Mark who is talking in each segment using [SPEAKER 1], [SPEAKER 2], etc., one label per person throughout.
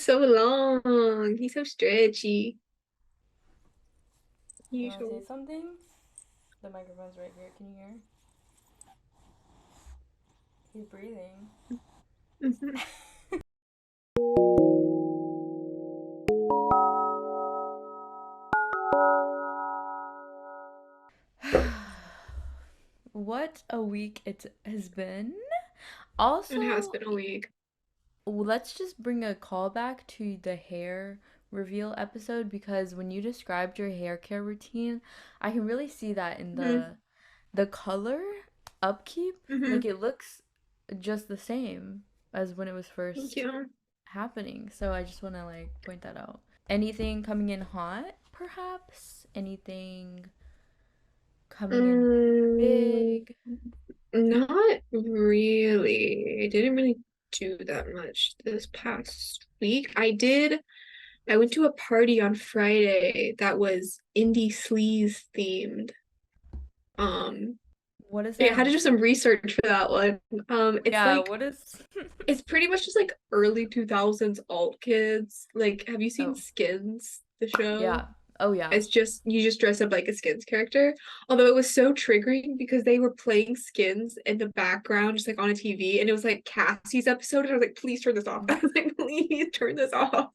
[SPEAKER 1] He's so long. He's so stretchy.
[SPEAKER 2] You want to say
[SPEAKER 1] Usual.
[SPEAKER 2] something? The microphone's right here. Can you hear? He's breathing.
[SPEAKER 1] Mhm.
[SPEAKER 2] What a week it has been.
[SPEAKER 1] It has
[SPEAKER 2] Also,
[SPEAKER 1] been a week.
[SPEAKER 2] let's just bring a callback to the hair reveal episode because when you described your hair care routine, I can really see that in
[SPEAKER 1] Hmm.
[SPEAKER 2] the color upkeep.
[SPEAKER 1] Hmm.
[SPEAKER 2] Like it looks just the same as when it was
[SPEAKER 1] Thank
[SPEAKER 2] first
[SPEAKER 1] you.
[SPEAKER 2] happening. So I just want to like point that out. Anything coming in hot, perhaps? Anything coming in
[SPEAKER 1] Mm,
[SPEAKER 2] big?
[SPEAKER 1] not really. I didn't really do that much this past week. I went to a party on Friday that was indie sleaze themed. Um,
[SPEAKER 2] What does
[SPEAKER 1] I
[SPEAKER 2] that
[SPEAKER 1] had to do some research for that one. It's
[SPEAKER 2] Yeah,
[SPEAKER 1] like
[SPEAKER 2] what is
[SPEAKER 1] it's pretty much just like early 2000s alt kids. Like, have you seen
[SPEAKER 2] Oh,
[SPEAKER 1] Skins, the show?
[SPEAKER 2] yeah. Oh yeah.
[SPEAKER 1] It's just you just dress up like a Skins character. Although it was so triggering because they were playing Skins in the background, just like on a TV, and it was like Cassie's episode, and I was like, please turn this off. I was like, please turn this off.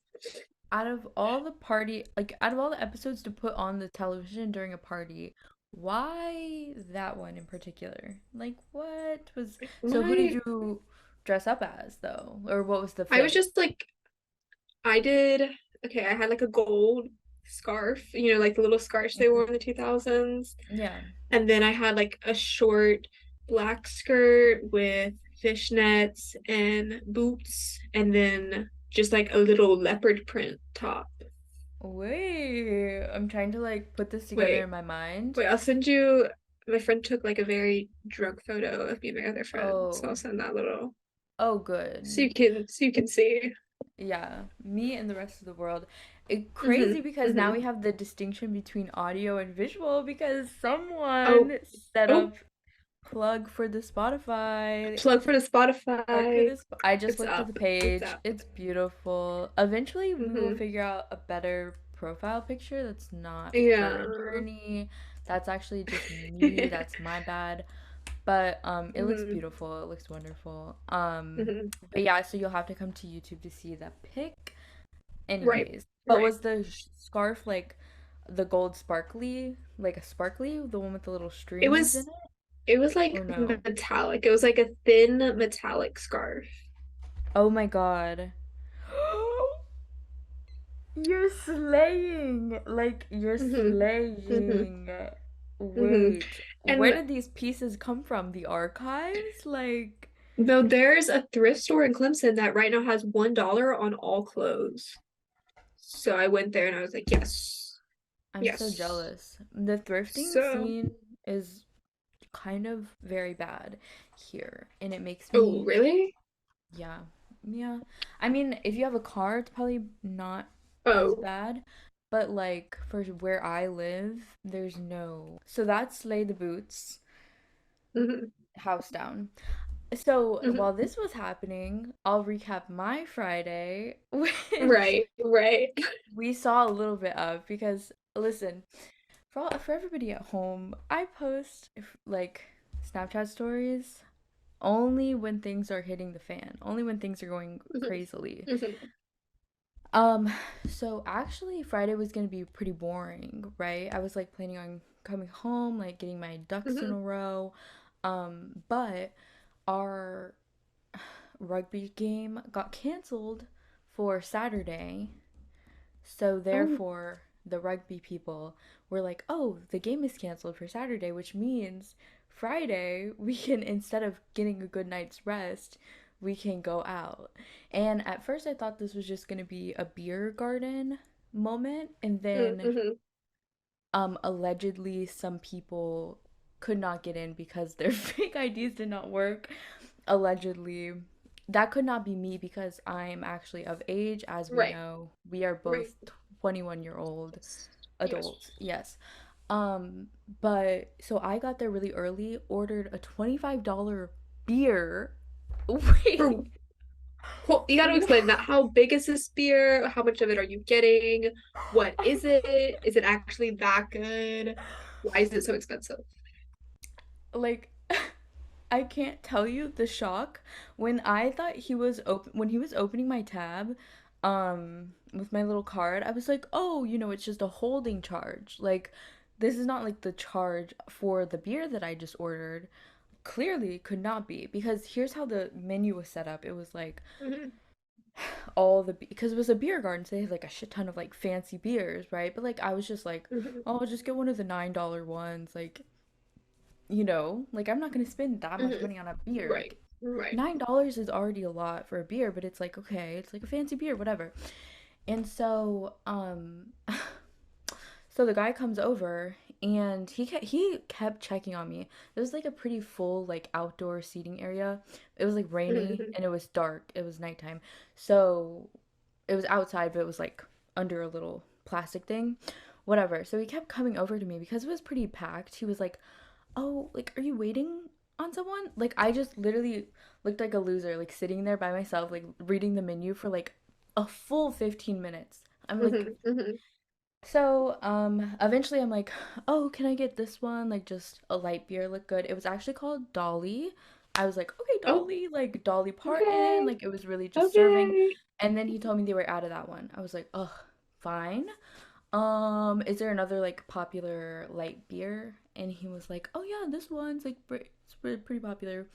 [SPEAKER 2] Out of all the party, like out of all the episodes to put on the television during a party, why that one in particular? Like what was so who did
[SPEAKER 1] My
[SPEAKER 2] you dress up as though? Or what was the
[SPEAKER 1] I was
[SPEAKER 2] fit?
[SPEAKER 1] just like I did okay, I had like a gold scarf, like the little scarves they wore in the 2000s.
[SPEAKER 2] Yeah.
[SPEAKER 1] And then I had like a short black skirt with fishnets and boots, and then just like a little leopard print top.
[SPEAKER 2] Wait, I'm trying to like put this together
[SPEAKER 1] Wait,
[SPEAKER 2] in my mind.
[SPEAKER 1] wait, I'll send you. My friend took like a very drunk photo of me and my other friend, so I'll
[SPEAKER 2] Oh.
[SPEAKER 1] send that little
[SPEAKER 2] Oh,
[SPEAKER 1] so
[SPEAKER 2] good.
[SPEAKER 1] you can see.
[SPEAKER 2] Yeah, me and the rest of the world.
[SPEAKER 1] Hmm.
[SPEAKER 2] Crazy because now
[SPEAKER 1] Hmm.
[SPEAKER 2] we have the distinction between audio and visual because
[SPEAKER 1] Oh,
[SPEAKER 2] someone set
[SPEAKER 1] oh,
[SPEAKER 2] up plug for the Spotify.
[SPEAKER 1] plug for the
[SPEAKER 2] Plug for
[SPEAKER 1] Spotify.
[SPEAKER 2] this. I just
[SPEAKER 1] It's
[SPEAKER 2] looked at
[SPEAKER 1] up.
[SPEAKER 2] the
[SPEAKER 1] It's
[SPEAKER 2] page.
[SPEAKER 1] up.
[SPEAKER 2] It's beautiful. Eventually, we will
[SPEAKER 1] Hmm.
[SPEAKER 2] figure out a better profile picture that's not her and
[SPEAKER 1] Yeah.
[SPEAKER 2] Journey. That's actually just me. That's my bad. But it looks
[SPEAKER 1] Hmm.
[SPEAKER 2] beautiful. It looks wonderful.
[SPEAKER 1] Hmm.
[SPEAKER 2] But yeah, so you'll have to come to YouTube to see the pic.
[SPEAKER 1] Right.
[SPEAKER 2] Anyways, but
[SPEAKER 1] Right.
[SPEAKER 2] was the scarf like the gold sparkly, like a sparkly, the one with the little
[SPEAKER 1] It
[SPEAKER 2] strings in
[SPEAKER 1] was
[SPEAKER 2] it,
[SPEAKER 1] it was
[SPEAKER 2] or
[SPEAKER 1] like
[SPEAKER 2] no?
[SPEAKER 1] metallic. It was like a thin metallic scarf.
[SPEAKER 2] Oh my God. You're slaying. Like you're
[SPEAKER 1] Hmm. Hmm.
[SPEAKER 2] slaying.
[SPEAKER 1] Hmm.
[SPEAKER 2] Wait, where
[SPEAKER 1] And
[SPEAKER 2] did these pieces come from? The archives? Like,
[SPEAKER 1] though there's a thrift store in Clemson that right now has $1 on all clothes. So I went there and I was like, yes,
[SPEAKER 2] I'm so
[SPEAKER 1] yes.
[SPEAKER 2] jealous. The thrifting
[SPEAKER 1] So,
[SPEAKER 2] scene is kind of very bad here, and it makes
[SPEAKER 1] oh,
[SPEAKER 2] me,
[SPEAKER 1] really?
[SPEAKER 2] yeah, yeah. I mean, if you have a car, it's probably not as
[SPEAKER 1] Oh.
[SPEAKER 2] bad, but like for where I live, there's no. So that's Lay the Boots,
[SPEAKER 1] Hmm.
[SPEAKER 2] house down. So while
[SPEAKER 1] Hmm.
[SPEAKER 2] this was happening, I'll recap my Friday, which
[SPEAKER 1] Right, right.
[SPEAKER 2] we saw a little bit of because listen, for everybody at home, I post like Snapchat stories only when things are hitting the fan, only when things are going
[SPEAKER 1] Hmm.
[SPEAKER 2] crazily.
[SPEAKER 1] Hmm.
[SPEAKER 2] Um, so actually Friday was gonna be pretty boring, right? I was like planning on coming home, like getting my ducks in
[SPEAKER 1] Hmm.
[SPEAKER 2] a row. But our rugby game got canceled for Saturday. So
[SPEAKER 1] Oh,
[SPEAKER 2] therefore, the rugby people were like, "Oh, the game is canceled for Saturday, which means Friday we can instead of getting a good night's rest, we can go out." And at first I thought this was just going to be a beer garden moment, and then
[SPEAKER 1] mm-hmm.
[SPEAKER 2] allegedly some people could not get in because their fake IDs did not work. Allegedly, that could not be me because I'm actually of age. As we
[SPEAKER 1] Right,
[SPEAKER 2] know, we are
[SPEAKER 1] right.
[SPEAKER 2] both 21-year-old
[SPEAKER 1] Yes.
[SPEAKER 2] adults. Yes. Um, but so I got there really early, ordered a $25 beer.
[SPEAKER 1] For
[SPEAKER 2] Wait.
[SPEAKER 1] Well, you got to explain that. How big is this beer? How much of it are you getting? What is it? Is it actually that good? Why is it so expensive?
[SPEAKER 2] Like I can't tell you the shock when I thought he was when he was opening my tab with my little card. I was like, "Oh, it's just a holding charge. Like this is not like the charge for the beer that I just ordered." Clearly could not be because here's how the menu was set up. It was like
[SPEAKER 1] Hmm.
[SPEAKER 2] all the because it was a beer garden, so they had like a shit ton of like fancy beers, right? But like I was just like,
[SPEAKER 1] Hmm.
[SPEAKER 2] "Oh, I'll just get one of the $9 ones." Like, like I'm not going to spend that much
[SPEAKER 1] Hmm.
[SPEAKER 2] money on a beer.
[SPEAKER 1] Right.
[SPEAKER 2] Like
[SPEAKER 1] Right.
[SPEAKER 2] $9 is already a lot for a beer, but it's like, okay, it's like a fancy beer, whatever. And so the guy comes over and he kept checking on me. It was like a pretty full like outdoor seating area. It was like rainy
[SPEAKER 1] Hmm.
[SPEAKER 2] and it was dark. It was nighttime. So it was outside, but it was like under a little plastic thing. Whatever. So he kept coming over to me because it was pretty packed. He was like, "Oh, like are you waiting on someone?" Like I just literally looked like a loser, like sitting there by myself, like reading the menu for like a full 15 minutes. I'm like,
[SPEAKER 1] Hmm. Hmm.
[SPEAKER 2] so eventually I'm like, "Oh, can I get this one? Like just a light beer, look good." It was actually called Dolly. I was like, "Okay,
[SPEAKER 1] Oh,
[SPEAKER 2] Dolly, like Dolly Parton."
[SPEAKER 1] okay.
[SPEAKER 2] Like it was really just serving.
[SPEAKER 1] Okay.
[SPEAKER 2] And then he told me they were out of that one. I was like, "Ugh, fine." Is there another like popular light beer? And he was like, "Oh yeah, this one's like pretty popular."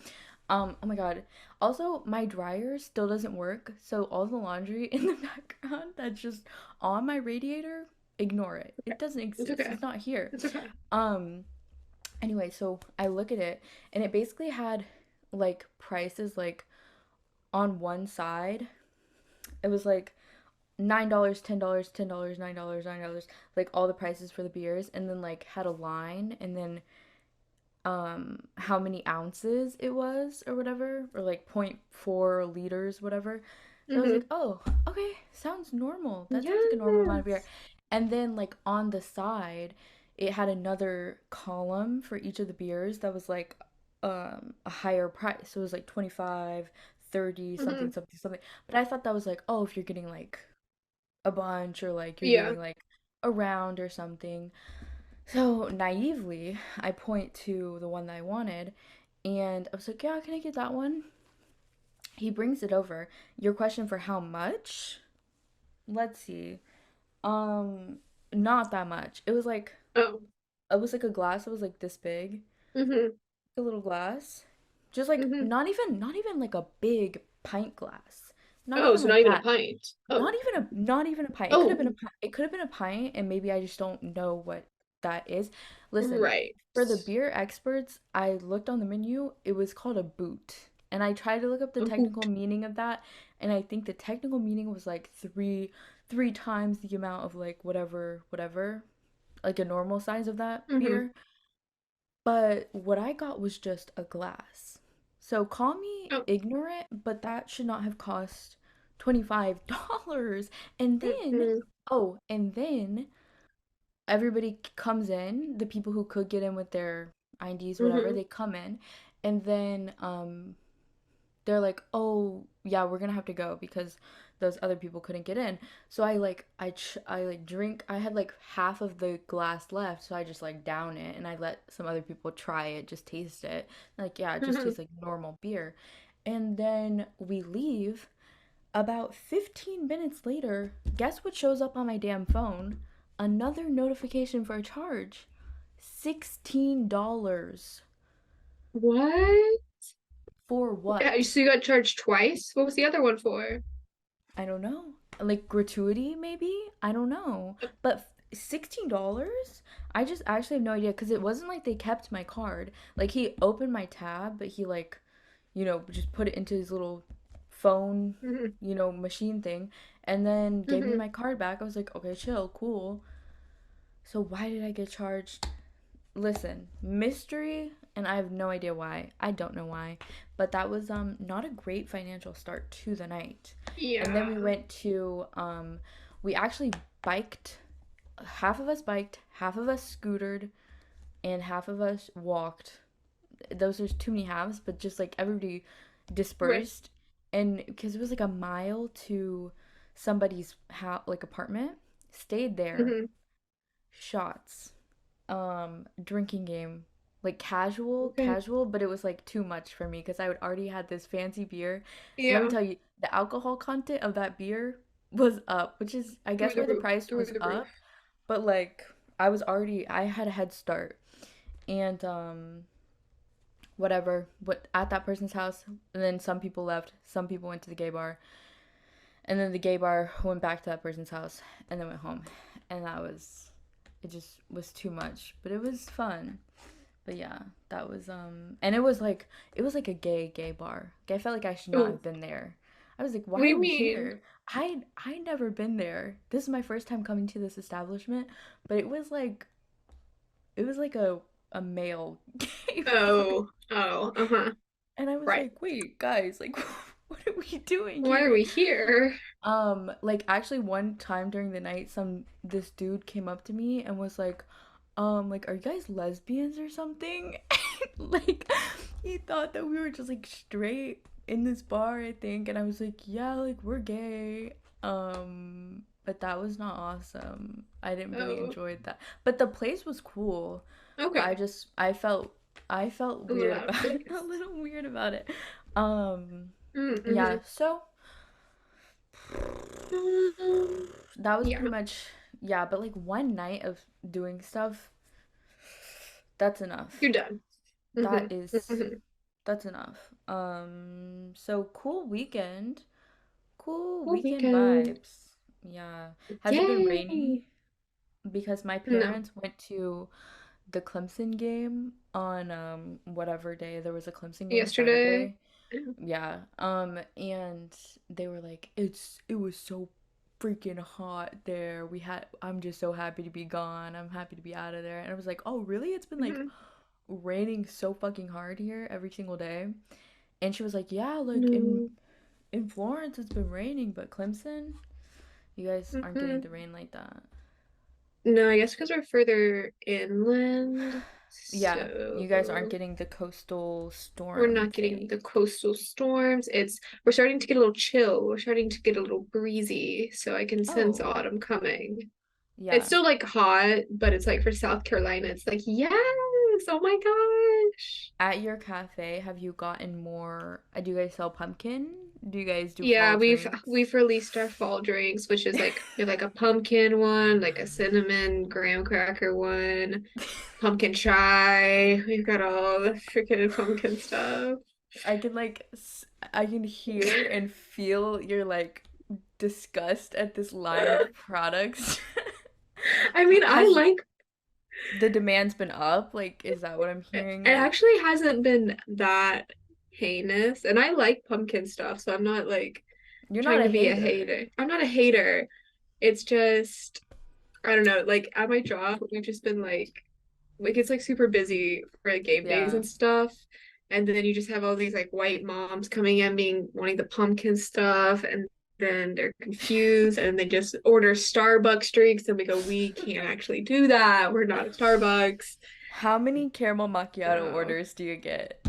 [SPEAKER 2] Oh my God. Also, my dryer still doesn't work, so all the laundry in the background that's just on my radiator, ignore it. It doesn't
[SPEAKER 1] It's
[SPEAKER 2] exist.
[SPEAKER 1] okay.
[SPEAKER 2] It's not here.
[SPEAKER 1] It's okay.
[SPEAKER 2] Um, anyway, so I look at it and it basically had like prices like on one side. It was like $9, $10, $10, $9, $9, like all the prices for the beers, and then like had a line, and then how many ounces it was or whatever, or like zero point 0.4 liters, whatever. So I was like,
[SPEAKER 1] Hmm.
[SPEAKER 2] oh, okay, sounds normal. That sounds like a normal amount of beer.
[SPEAKER 1] Yes.
[SPEAKER 2] And then like on the side, it had another column for each of the beers that was like a higher price. So it was like 25, 30, something,
[SPEAKER 1] Hmm.
[SPEAKER 2] something, something. But I thought that was like, oh, if you're getting like a bunch or like you're
[SPEAKER 1] Yeah.
[SPEAKER 2] getting like a round or something. So naively, I point to the one that I wanted and I was like, yeah, can I get that one? He brings it over. Your question for how much? Let's see. Um, Not that much.
[SPEAKER 1] Oh.
[SPEAKER 2] It was like a glass that was like this big,
[SPEAKER 1] Hmm.
[SPEAKER 2] a little glass. Just like
[SPEAKER 1] Hmm.
[SPEAKER 2] not even like a big pint glass. Not
[SPEAKER 1] Oh,
[SPEAKER 2] even
[SPEAKER 1] so not
[SPEAKER 2] like
[SPEAKER 1] even a
[SPEAKER 2] that.
[SPEAKER 1] pint. Oh.
[SPEAKER 2] Not even a pint.
[SPEAKER 1] Oh,
[SPEAKER 2] It could have been a pint and maybe I just don't know what that is. Listen,
[SPEAKER 1] right.
[SPEAKER 2] for the beer experts, I looked on the menu. It was called a boot. And I tried to look up the
[SPEAKER 1] A
[SPEAKER 2] technical
[SPEAKER 1] hoot.
[SPEAKER 2] meaning of that, and I think the technical meaning was like three times the amount of like whatever, like a normal size of that
[SPEAKER 1] Hmm.
[SPEAKER 2] beer. But what I got was just a glass. So call me
[SPEAKER 1] Oh.
[SPEAKER 2] ignorant, but that should not have cost $25. And then,
[SPEAKER 1] Hmm.
[SPEAKER 2] oh, and then everybody comes in, the people who could get in with their IDs, whatever,
[SPEAKER 1] Hmm.
[SPEAKER 2] they come in, and then they're like, "Oh, yeah, we're gonna have to go because those other people couldn't get in." So I like drink. I had like half of the glass left, so I just like down it and I let some other people try it, just taste it. Like, yeah, it just
[SPEAKER 1] Hmm.
[SPEAKER 2] tastes like normal beer. And then we leave. About 15 minutes later, guess what shows up on my damn phone? Another notification for a charge. $16.
[SPEAKER 1] What?
[SPEAKER 2] For
[SPEAKER 1] Yeah,
[SPEAKER 2] what?
[SPEAKER 1] so you got charged twice? What was the other one for?
[SPEAKER 2] I don't know. Like gratuity, maybe? I don't know. But $16? I just actually have no idea because it wasn't like they kept my card. Like he opened my tab, but he like, just put it into his little phone,
[SPEAKER 1] Hmm.
[SPEAKER 2] machine thing, and then gave me
[SPEAKER 1] Hmm.
[SPEAKER 2] my card back. I was like, okay, chill, cool. So why did I get charged? Listen, mystery, and I have no idea why. I don't know why, but that was not a great financial start to the night. And then
[SPEAKER 1] Yeah.
[SPEAKER 2] we actually biked. Half of us biked, half of us scootered, and half of us walked. Those are too many halves, but just like everybody
[SPEAKER 1] Right.
[SPEAKER 2] dispersed. and because it was like a mile to somebody's house, like apartment, stayed there,
[SPEAKER 1] Hmm.
[SPEAKER 2] shots, drinking game, like casual,
[SPEAKER 1] Okay.
[SPEAKER 2] casual, but it was like too much for me because I would already had this fancy beer. And let me
[SPEAKER 1] Yeah.
[SPEAKER 2] tell you, the alcohol content of that beer was up, which is I
[SPEAKER 1] Through
[SPEAKER 2] guess
[SPEAKER 1] the
[SPEAKER 2] why the
[SPEAKER 1] roof.
[SPEAKER 2] price
[SPEAKER 1] Through
[SPEAKER 2] was
[SPEAKER 1] the roof.
[SPEAKER 2] up, but like I had a head start. And whatever, what at that person's house, and then some people left, some people went to the gay bar, and then the gay bar went back to that person's house and then went home. And that was it just was too much, but it was fun. But yeah, that was and it was like a gay bar. Like, I felt like I should not
[SPEAKER 1] Oh,
[SPEAKER 2] have been there. I was like,
[SPEAKER 1] what do
[SPEAKER 2] why are
[SPEAKER 1] you
[SPEAKER 2] we
[SPEAKER 1] mean?
[SPEAKER 2] here? I never been there. This is my first time coming to this establishment, but it was like a male gay bar.
[SPEAKER 1] Oh, oh, uh-huh.
[SPEAKER 2] And I was
[SPEAKER 1] Right.
[SPEAKER 2] like, wait, guys, like what are we doing
[SPEAKER 1] Why are
[SPEAKER 2] here?
[SPEAKER 1] we here?
[SPEAKER 2] Like actually one time during the night this dude came up to me and was like, are you guys lesbians or something? Like he thought that we were just like straight in this bar, I think, and I was like, yeah, like we're gay. But that was not awesome. I didn't really
[SPEAKER 1] Oh,
[SPEAKER 2] enjoy that. But the place was cool. But
[SPEAKER 1] okay.
[SPEAKER 2] I felt
[SPEAKER 1] A little
[SPEAKER 2] weird
[SPEAKER 1] out of
[SPEAKER 2] about it. A
[SPEAKER 1] place.
[SPEAKER 2] little weird about it. Um yeah,
[SPEAKER 1] Mm-hmm.
[SPEAKER 2] so that was
[SPEAKER 1] Yeah,
[SPEAKER 2] pretty much yeah, but like one night of doing stuff, that's enough.
[SPEAKER 1] you're done.
[SPEAKER 2] That
[SPEAKER 1] Mm-hmm.
[SPEAKER 2] is
[SPEAKER 1] Mm-hmm.
[SPEAKER 2] that's enough. So cool weekend. Cool
[SPEAKER 1] Whole
[SPEAKER 2] weekend
[SPEAKER 1] weekend.
[SPEAKER 2] vibes. Yeah. Has it been
[SPEAKER 1] Yay.
[SPEAKER 2] rainy? Because my
[SPEAKER 1] No.
[SPEAKER 2] parents went to the Clemson game on whatever day. There was a Clemson game
[SPEAKER 1] Yesterday.
[SPEAKER 2] Saturday. Yeah. And they were like, it was so freaking hot there. I'm just so happy to be gone. I'm happy to be out of there. And I was like, "Oh, really? It's been like
[SPEAKER 1] Mm-hmm.
[SPEAKER 2] raining so fucking hard here every single day." And she was like, "Yeah, like
[SPEAKER 1] No.
[SPEAKER 2] in Florence it's been raining, but Clemson, you guys aren't getting
[SPEAKER 1] Mm-hmm.
[SPEAKER 2] the rain like that."
[SPEAKER 1] No, I guess because we're further inland,
[SPEAKER 2] Yeah, you guys aren't
[SPEAKER 1] so
[SPEAKER 2] getting the coastal
[SPEAKER 1] we're
[SPEAKER 2] storm
[SPEAKER 1] not getting
[SPEAKER 2] thing.
[SPEAKER 1] the coastal storms. We're starting to get a little chill. We're starting to get a little breezy, so I can sense
[SPEAKER 2] Oh,
[SPEAKER 1] autumn coming. It's
[SPEAKER 2] yeah.
[SPEAKER 1] still like hot, but it's like for South Carolina, it's like, yes, oh my gosh.
[SPEAKER 2] At your cafe, have you gotten more? Do you guys sell pumpkin? Do you guys do
[SPEAKER 1] Yeah,
[SPEAKER 2] fall
[SPEAKER 1] we've
[SPEAKER 2] drinks?
[SPEAKER 1] we've released our fall drinks, which is like we have like a pumpkin one, like a cinnamon graham cracker one, pumpkin chai. We've got all the freaking pumpkin stuff.
[SPEAKER 2] I can I can hear and feel your like disgust at this line of products.
[SPEAKER 1] I mean, I
[SPEAKER 2] Has
[SPEAKER 1] like
[SPEAKER 2] the demand's been up? Like, is that what I'm
[SPEAKER 1] it
[SPEAKER 2] hearing? Like,
[SPEAKER 1] actually hasn't been that heinous, and I like pumpkin stuff, so I'm not like
[SPEAKER 2] you're not
[SPEAKER 1] trying
[SPEAKER 2] a
[SPEAKER 1] to be a
[SPEAKER 2] hater.
[SPEAKER 1] hater. I'm not a hater. It's just I don't know, like at my job, we've just been like it's like super busy for like, game days
[SPEAKER 2] Yeah.
[SPEAKER 1] and stuff. And then you just have all these like white moms coming in being wanting the pumpkin stuff and then they're confused and they just order Starbucks drinks and we go, we can't actually do that. We're not at Starbucks.
[SPEAKER 2] How many caramel macchiato
[SPEAKER 1] So
[SPEAKER 2] orders do you get?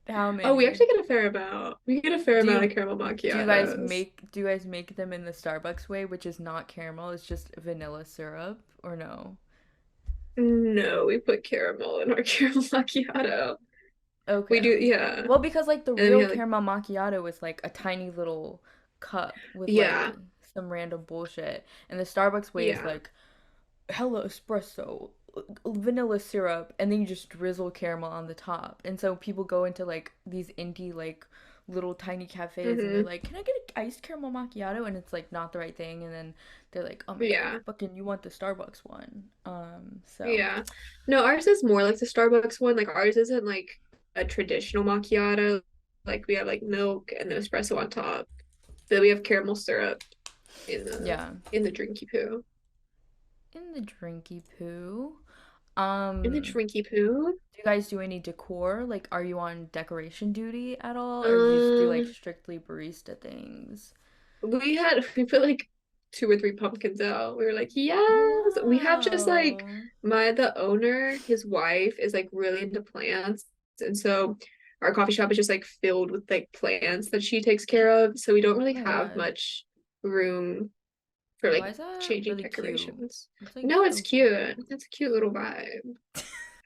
[SPEAKER 2] How
[SPEAKER 1] oh, we
[SPEAKER 2] many?
[SPEAKER 1] actually get a fair amount. We get a fair
[SPEAKER 2] Do
[SPEAKER 1] amount of
[SPEAKER 2] you
[SPEAKER 1] caramel macchiatos.
[SPEAKER 2] do you guys make them in the Starbucks way, which is not caramel, it's just vanilla syrup, or no?
[SPEAKER 1] No, we put caramel in our caramel macchiato. We
[SPEAKER 2] Okay.
[SPEAKER 1] do, yeah.
[SPEAKER 2] Well, because like the
[SPEAKER 1] And then we
[SPEAKER 2] real
[SPEAKER 1] have like,
[SPEAKER 2] caramel macchiato is like a tiny little cup with like
[SPEAKER 1] yeah,
[SPEAKER 2] some random bullshit, and the Starbucks way is
[SPEAKER 1] yeah.
[SPEAKER 2] like hella espresso, vanilla syrup, and then you just drizzle caramel on the top. And so people go into like these indie like little tiny cafes and they're
[SPEAKER 1] Hmm.
[SPEAKER 2] like, "Can I get an iced caramel macchiato?" And it's like not the right thing, and then they're like, "Oh my God,
[SPEAKER 1] Yeah.
[SPEAKER 2] fucking you want the Starbucks one." So
[SPEAKER 1] Yeah. No, ours is more like the Starbucks one. Like ours isn't like a traditional macchiato. Like we have like milk and then espresso on top. Then we have caramel syrup in the
[SPEAKER 2] yeah,
[SPEAKER 1] drinky poo.
[SPEAKER 2] in the drinky poo.
[SPEAKER 1] In the
[SPEAKER 2] Um,
[SPEAKER 1] drinky poo.
[SPEAKER 2] do you guys do any decor? Like, are you on decoration duty at all, or you just do like
[SPEAKER 1] Um,
[SPEAKER 2] strictly barista things?
[SPEAKER 1] we put like two or three pumpkins out. We were like, yes. We have just like
[SPEAKER 2] Wow.
[SPEAKER 1] the owner, his wife is like really into plants. And so our coffee shop is just like filled with like plants that she takes care of. So we don't
[SPEAKER 2] Oh
[SPEAKER 1] really
[SPEAKER 2] my
[SPEAKER 1] have
[SPEAKER 2] god.
[SPEAKER 1] much room for
[SPEAKER 2] Why
[SPEAKER 1] like
[SPEAKER 2] is that
[SPEAKER 1] changing
[SPEAKER 2] really cute?
[SPEAKER 1] decorations.
[SPEAKER 2] It's like
[SPEAKER 1] No, it's
[SPEAKER 2] so cute.
[SPEAKER 1] cute. It's a cute little vibe.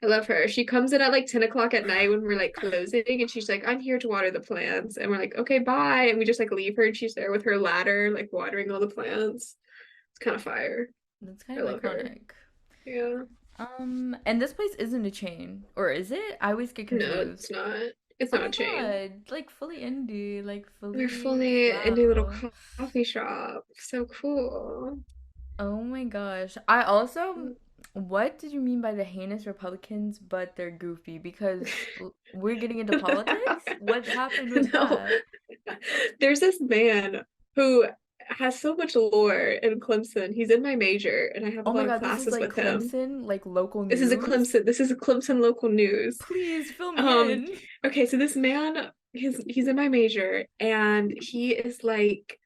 [SPEAKER 1] I love her. She comes in at like 10 o'clock at night when we're like closing, and she's like, I'm here to water the plants. And we're like, okay, bye. And we just like leave her, and she's there with her ladder, like watering all the plants. It's kind of fire.
[SPEAKER 2] That's kind
[SPEAKER 1] I
[SPEAKER 2] of
[SPEAKER 1] love her.
[SPEAKER 2] iconic.
[SPEAKER 1] Yeah.
[SPEAKER 2] And this place isn't a chain, or is it? I always get
[SPEAKER 1] No,
[SPEAKER 2] confused.
[SPEAKER 1] it's not. It's
[SPEAKER 2] Oh
[SPEAKER 1] not a
[SPEAKER 2] my
[SPEAKER 1] chain.
[SPEAKER 2] god, like fully indie, like
[SPEAKER 1] We're
[SPEAKER 2] fully
[SPEAKER 1] fully indie little
[SPEAKER 2] wow.
[SPEAKER 1] coffee shop. So cool.
[SPEAKER 2] Oh my gosh. I also, what did you mean by the heinous Republicans, but they're goofy? Because we're getting into politics? What happened with
[SPEAKER 1] No,
[SPEAKER 2] that?
[SPEAKER 1] there's this man who has so much lore in Clemson. He's in my major, and I have a
[SPEAKER 2] Oh my
[SPEAKER 1] lot of
[SPEAKER 2] god, this is
[SPEAKER 1] classes
[SPEAKER 2] like
[SPEAKER 1] with him.
[SPEAKER 2] Clemson, like local
[SPEAKER 1] This is a
[SPEAKER 2] news.
[SPEAKER 1] Clemson. This is a Clemson local news.
[SPEAKER 2] Please fill me
[SPEAKER 1] Um,
[SPEAKER 2] in.
[SPEAKER 1] okay, so this man, he's in my major, and he is like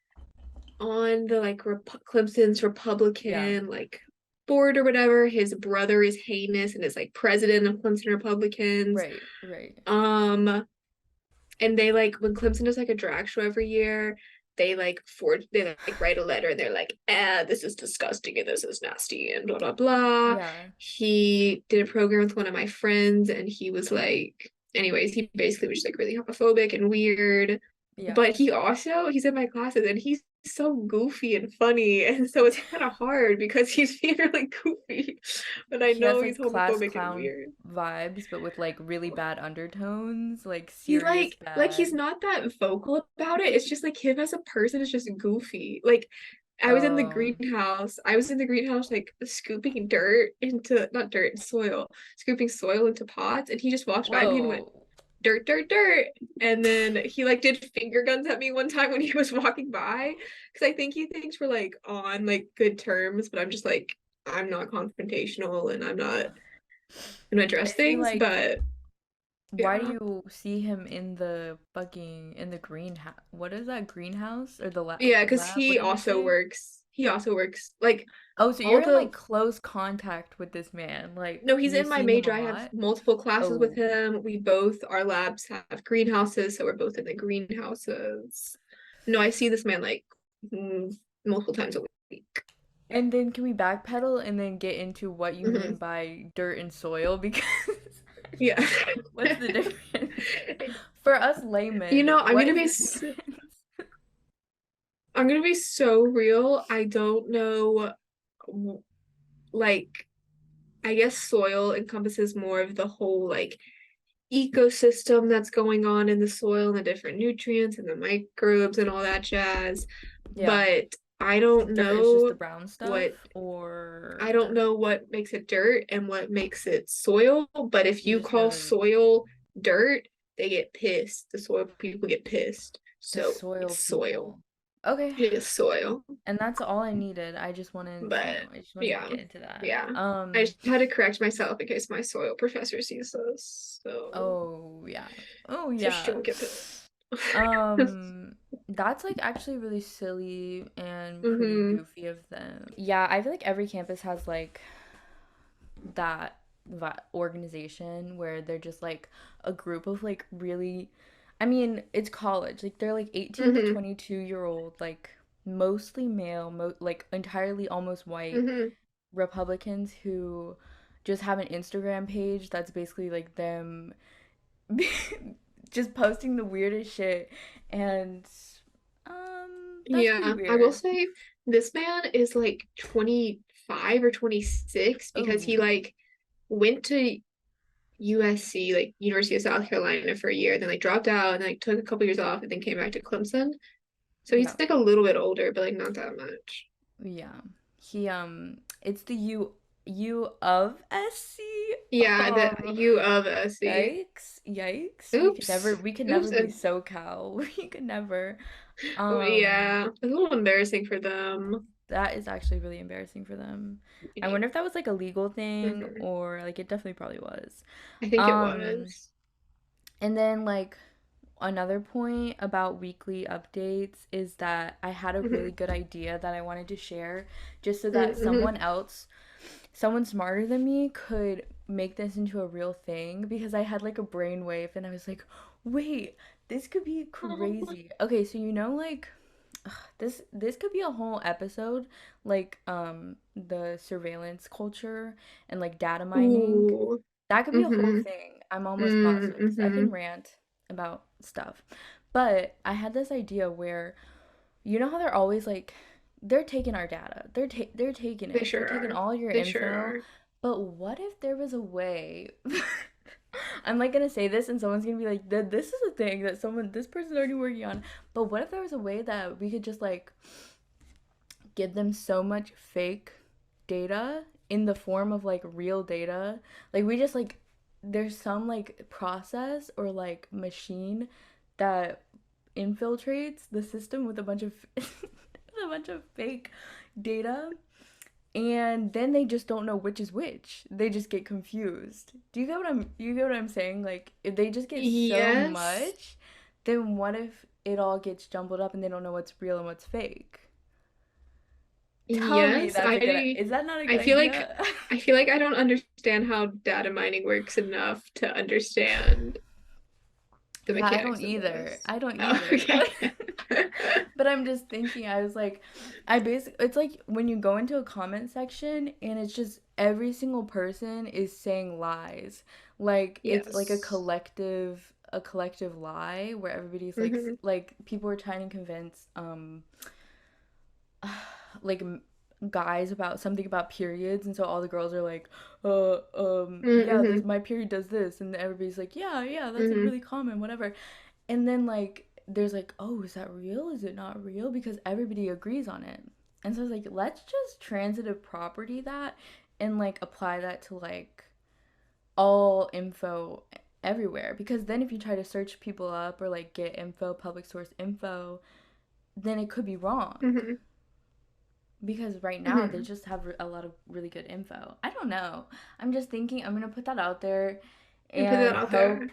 [SPEAKER 1] on the like Clemson's
[SPEAKER 2] Yeah,
[SPEAKER 1] Republican like board or whatever. His brother is heinous and is like president of Clemson Republicans.
[SPEAKER 2] right, right.
[SPEAKER 1] Um, and they like when Clemson does like a drag show every year, they like write a letter and they're like, this is disgusting and this is nasty and blah blah blah.
[SPEAKER 2] Yeah,
[SPEAKER 1] He did a program with one of my friends and he was like, anyways, he basically was just like really homophobic and weird.
[SPEAKER 2] yeah.
[SPEAKER 1] But he's in my classes and he's so goofy and funny. And so it's kind of hard because he's being really goofy. But I
[SPEAKER 2] He has
[SPEAKER 1] know he's
[SPEAKER 2] like class
[SPEAKER 1] homophobic and
[SPEAKER 2] clown
[SPEAKER 1] weird.
[SPEAKER 2] vibes, but with like really bad undertones, like
[SPEAKER 1] He's
[SPEAKER 2] serious
[SPEAKER 1] like he's
[SPEAKER 2] bad.
[SPEAKER 1] not that vocal about it. It's just like him as a person is just goofy. Like I was in the
[SPEAKER 2] Oh,
[SPEAKER 1] greenhouse. I was in the greenhouse like scooping dirt into not dirt, soil, scooping soil into pots, and he just walked by me and went,
[SPEAKER 2] whoa.
[SPEAKER 1] dirt, dirt, dirt. And then he like did finger guns at me one time when he was walking by. Cause I think he thinks we're like on like good terms, but I'm just like, I'm not confrontational and I'm not gonna address
[SPEAKER 2] Is he
[SPEAKER 1] things.
[SPEAKER 2] like,
[SPEAKER 1] But
[SPEAKER 2] why do
[SPEAKER 1] yeah.
[SPEAKER 2] you see him in the fucking, in the greenhouse? What is that, greenhouse? Or
[SPEAKER 1] Yeah,
[SPEAKER 2] the
[SPEAKER 1] because
[SPEAKER 2] lab? What did you say?
[SPEAKER 1] he also works like
[SPEAKER 2] Oh, so
[SPEAKER 1] all
[SPEAKER 2] you're in like
[SPEAKER 1] the
[SPEAKER 2] close contact with this man.
[SPEAKER 1] no,
[SPEAKER 2] Like,
[SPEAKER 1] he's
[SPEAKER 2] you
[SPEAKER 1] in my
[SPEAKER 2] see him a
[SPEAKER 1] major. I have
[SPEAKER 2] lot?
[SPEAKER 1] multiple classes with
[SPEAKER 2] Oh,
[SPEAKER 1] him. We both our labs have greenhouses, so we're both in the greenhouses. No, I see this man like multiple times a week.
[SPEAKER 2] and then can we backpedal and then get into what you mean
[SPEAKER 1] Hmm.
[SPEAKER 2] by dirt and soil? Because
[SPEAKER 1] Yeah.
[SPEAKER 2] what's the difference? For us
[SPEAKER 1] You
[SPEAKER 2] laymen,
[SPEAKER 1] know,
[SPEAKER 2] what is the difference?
[SPEAKER 1] I'm gonna be so real. I don't know, like, I guess soil encompasses more of the whole like ecosystem that's going on in the soil and the different nutrients and the microbes and all that jazz.
[SPEAKER 2] Yeah.
[SPEAKER 1] But I don't
[SPEAKER 2] Dirt is just the
[SPEAKER 1] know
[SPEAKER 2] brown stuff,
[SPEAKER 1] what
[SPEAKER 2] or
[SPEAKER 1] I don't know what makes it dirt and what makes it soil. But if
[SPEAKER 2] you
[SPEAKER 1] you
[SPEAKER 2] just
[SPEAKER 1] call
[SPEAKER 2] know
[SPEAKER 1] soil dirt, they get pissed. The soil people get pissed.
[SPEAKER 2] the
[SPEAKER 1] So
[SPEAKER 2] soil
[SPEAKER 1] it's soil.
[SPEAKER 2] people. Okay.
[SPEAKER 1] It is soil.
[SPEAKER 2] And that's all I needed. I just wanted,
[SPEAKER 1] But
[SPEAKER 2] I just wanted to
[SPEAKER 1] yeah,
[SPEAKER 2] get into that.
[SPEAKER 1] yeah. I just had to correct myself in case my soil professor sees this. So
[SPEAKER 2] Oh yeah. Oh
[SPEAKER 1] so she
[SPEAKER 2] yeah.
[SPEAKER 1] won't get pissed.
[SPEAKER 2] Um, that's like actually really silly and pretty
[SPEAKER 1] Hmm.
[SPEAKER 2] goofy of them. Yeah, I feel like every campus has like that organization where they're just like a group of like really, I mean, it's college. Like they're like 18 to
[SPEAKER 1] Hmm.
[SPEAKER 2] 22-year-old, like mostly male, like entirely almost white
[SPEAKER 1] Hmm.
[SPEAKER 2] Republicans who just have an Instagram page that's basically like them just posting the weirdest shit, and that's pretty
[SPEAKER 1] Yeah, I will
[SPEAKER 2] weird.
[SPEAKER 1] say this man is like 25 or 26 because he
[SPEAKER 2] Oh,
[SPEAKER 1] like went to USC, like University of South Carolina for a year, then like dropped out and like took a couple years off and then came back to Clemson. So he's
[SPEAKER 2] yeah.
[SPEAKER 1] like a little bit older, but like not that much.
[SPEAKER 2] Yeah. He it's the U of SC.
[SPEAKER 1] Yeah, the
[SPEAKER 2] Um
[SPEAKER 1] U of SC.
[SPEAKER 2] yikes. Yikes.
[SPEAKER 1] Oops.
[SPEAKER 2] We could never
[SPEAKER 1] Oops.
[SPEAKER 2] be SoCal. We could never.
[SPEAKER 1] Yeah,
[SPEAKER 2] Um
[SPEAKER 1] it's a little embarrassing for them.
[SPEAKER 2] that is actually really embarrassing for them. I
[SPEAKER 1] Yeah.
[SPEAKER 2] wonder if that was like a legal thing,
[SPEAKER 1] Hmm.
[SPEAKER 2] or like it definitely probably was.
[SPEAKER 1] I think it
[SPEAKER 2] Um
[SPEAKER 1] was.
[SPEAKER 2] and then like another point about weekly updates is that I had a really
[SPEAKER 1] Hmm.
[SPEAKER 2] good idea that I wanted to share just so that
[SPEAKER 1] Hmm.
[SPEAKER 2] someone else, someone smarter than me, could make this into a real thing because I had like a brainwave and I was like, wait, this could be
[SPEAKER 1] Oh,
[SPEAKER 2] crazy. Okay, so like this could be a whole episode, like the surveillance culture and like data mining.
[SPEAKER 1] ooh.
[SPEAKER 2] That could be a whole
[SPEAKER 1] Mm-hmm.
[SPEAKER 2] thing. I'm almost positive because I
[SPEAKER 1] Mm-hmm.
[SPEAKER 2] can rant about stuff. But I had this idea where you know how they're always like they're taking our data. They're taking
[SPEAKER 1] They
[SPEAKER 2] it. They're
[SPEAKER 1] sure
[SPEAKER 2] taking
[SPEAKER 1] are.
[SPEAKER 2] all your
[SPEAKER 1] They sure
[SPEAKER 2] info.
[SPEAKER 1] are.
[SPEAKER 2] But what if there was a way I'm like gonna say this and someone's gonna be like, this is a thing that this person's already working on. But what if there was a way that we could just like give them so much fake data in the form of like real data? Like we just like there's some like process or like machine that infiltrates the system with a bunch of a bunch of fake data and then they just don't know which is which. They just get confused. You get what I'm saying? Like if they just get so
[SPEAKER 1] Yes.
[SPEAKER 2] much, then what if it all gets jumbled up and they don't know what's real and what's fake? Tell me
[SPEAKER 1] Yes.
[SPEAKER 2] that's a good is that not a
[SPEAKER 1] I
[SPEAKER 2] good
[SPEAKER 1] feel like
[SPEAKER 2] idea?
[SPEAKER 1] I feel like I don't understand how data mining works enough to understand the
[SPEAKER 2] Yeah, I don't
[SPEAKER 1] mechanics of
[SPEAKER 2] either.
[SPEAKER 1] this.
[SPEAKER 2] I don't
[SPEAKER 1] Oh,
[SPEAKER 2] either.
[SPEAKER 1] okay.
[SPEAKER 2] But I'm just thinking, I was like, I basically, it's like when you go into a comment section and it's just every single person is saying lies. Like it's like
[SPEAKER 1] Yes.
[SPEAKER 2] a collective lie where everybody's like,
[SPEAKER 1] Hmm.
[SPEAKER 2] like people are trying to convince, like guys about something about periods and so all the girls are like yeah this
[SPEAKER 1] Hmm.
[SPEAKER 2] my period does this and everybody's like yeah that's like
[SPEAKER 1] Hmm.
[SPEAKER 2] really common whatever and then like there's like oh is that real is it not real because everybody agrees on it and so I was like let's just transitive property that and like apply that to like all info everywhere because then if you try to search people up or like get info public source info then it could be wrong
[SPEAKER 1] Hmm.
[SPEAKER 2] because right now they
[SPEAKER 1] Hmm.
[SPEAKER 2] just have a lot of really good info. I don't know. I'm just thinking I'm gonna put that out there
[SPEAKER 1] You put that
[SPEAKER 2] and
[SPEAKER 1] out there.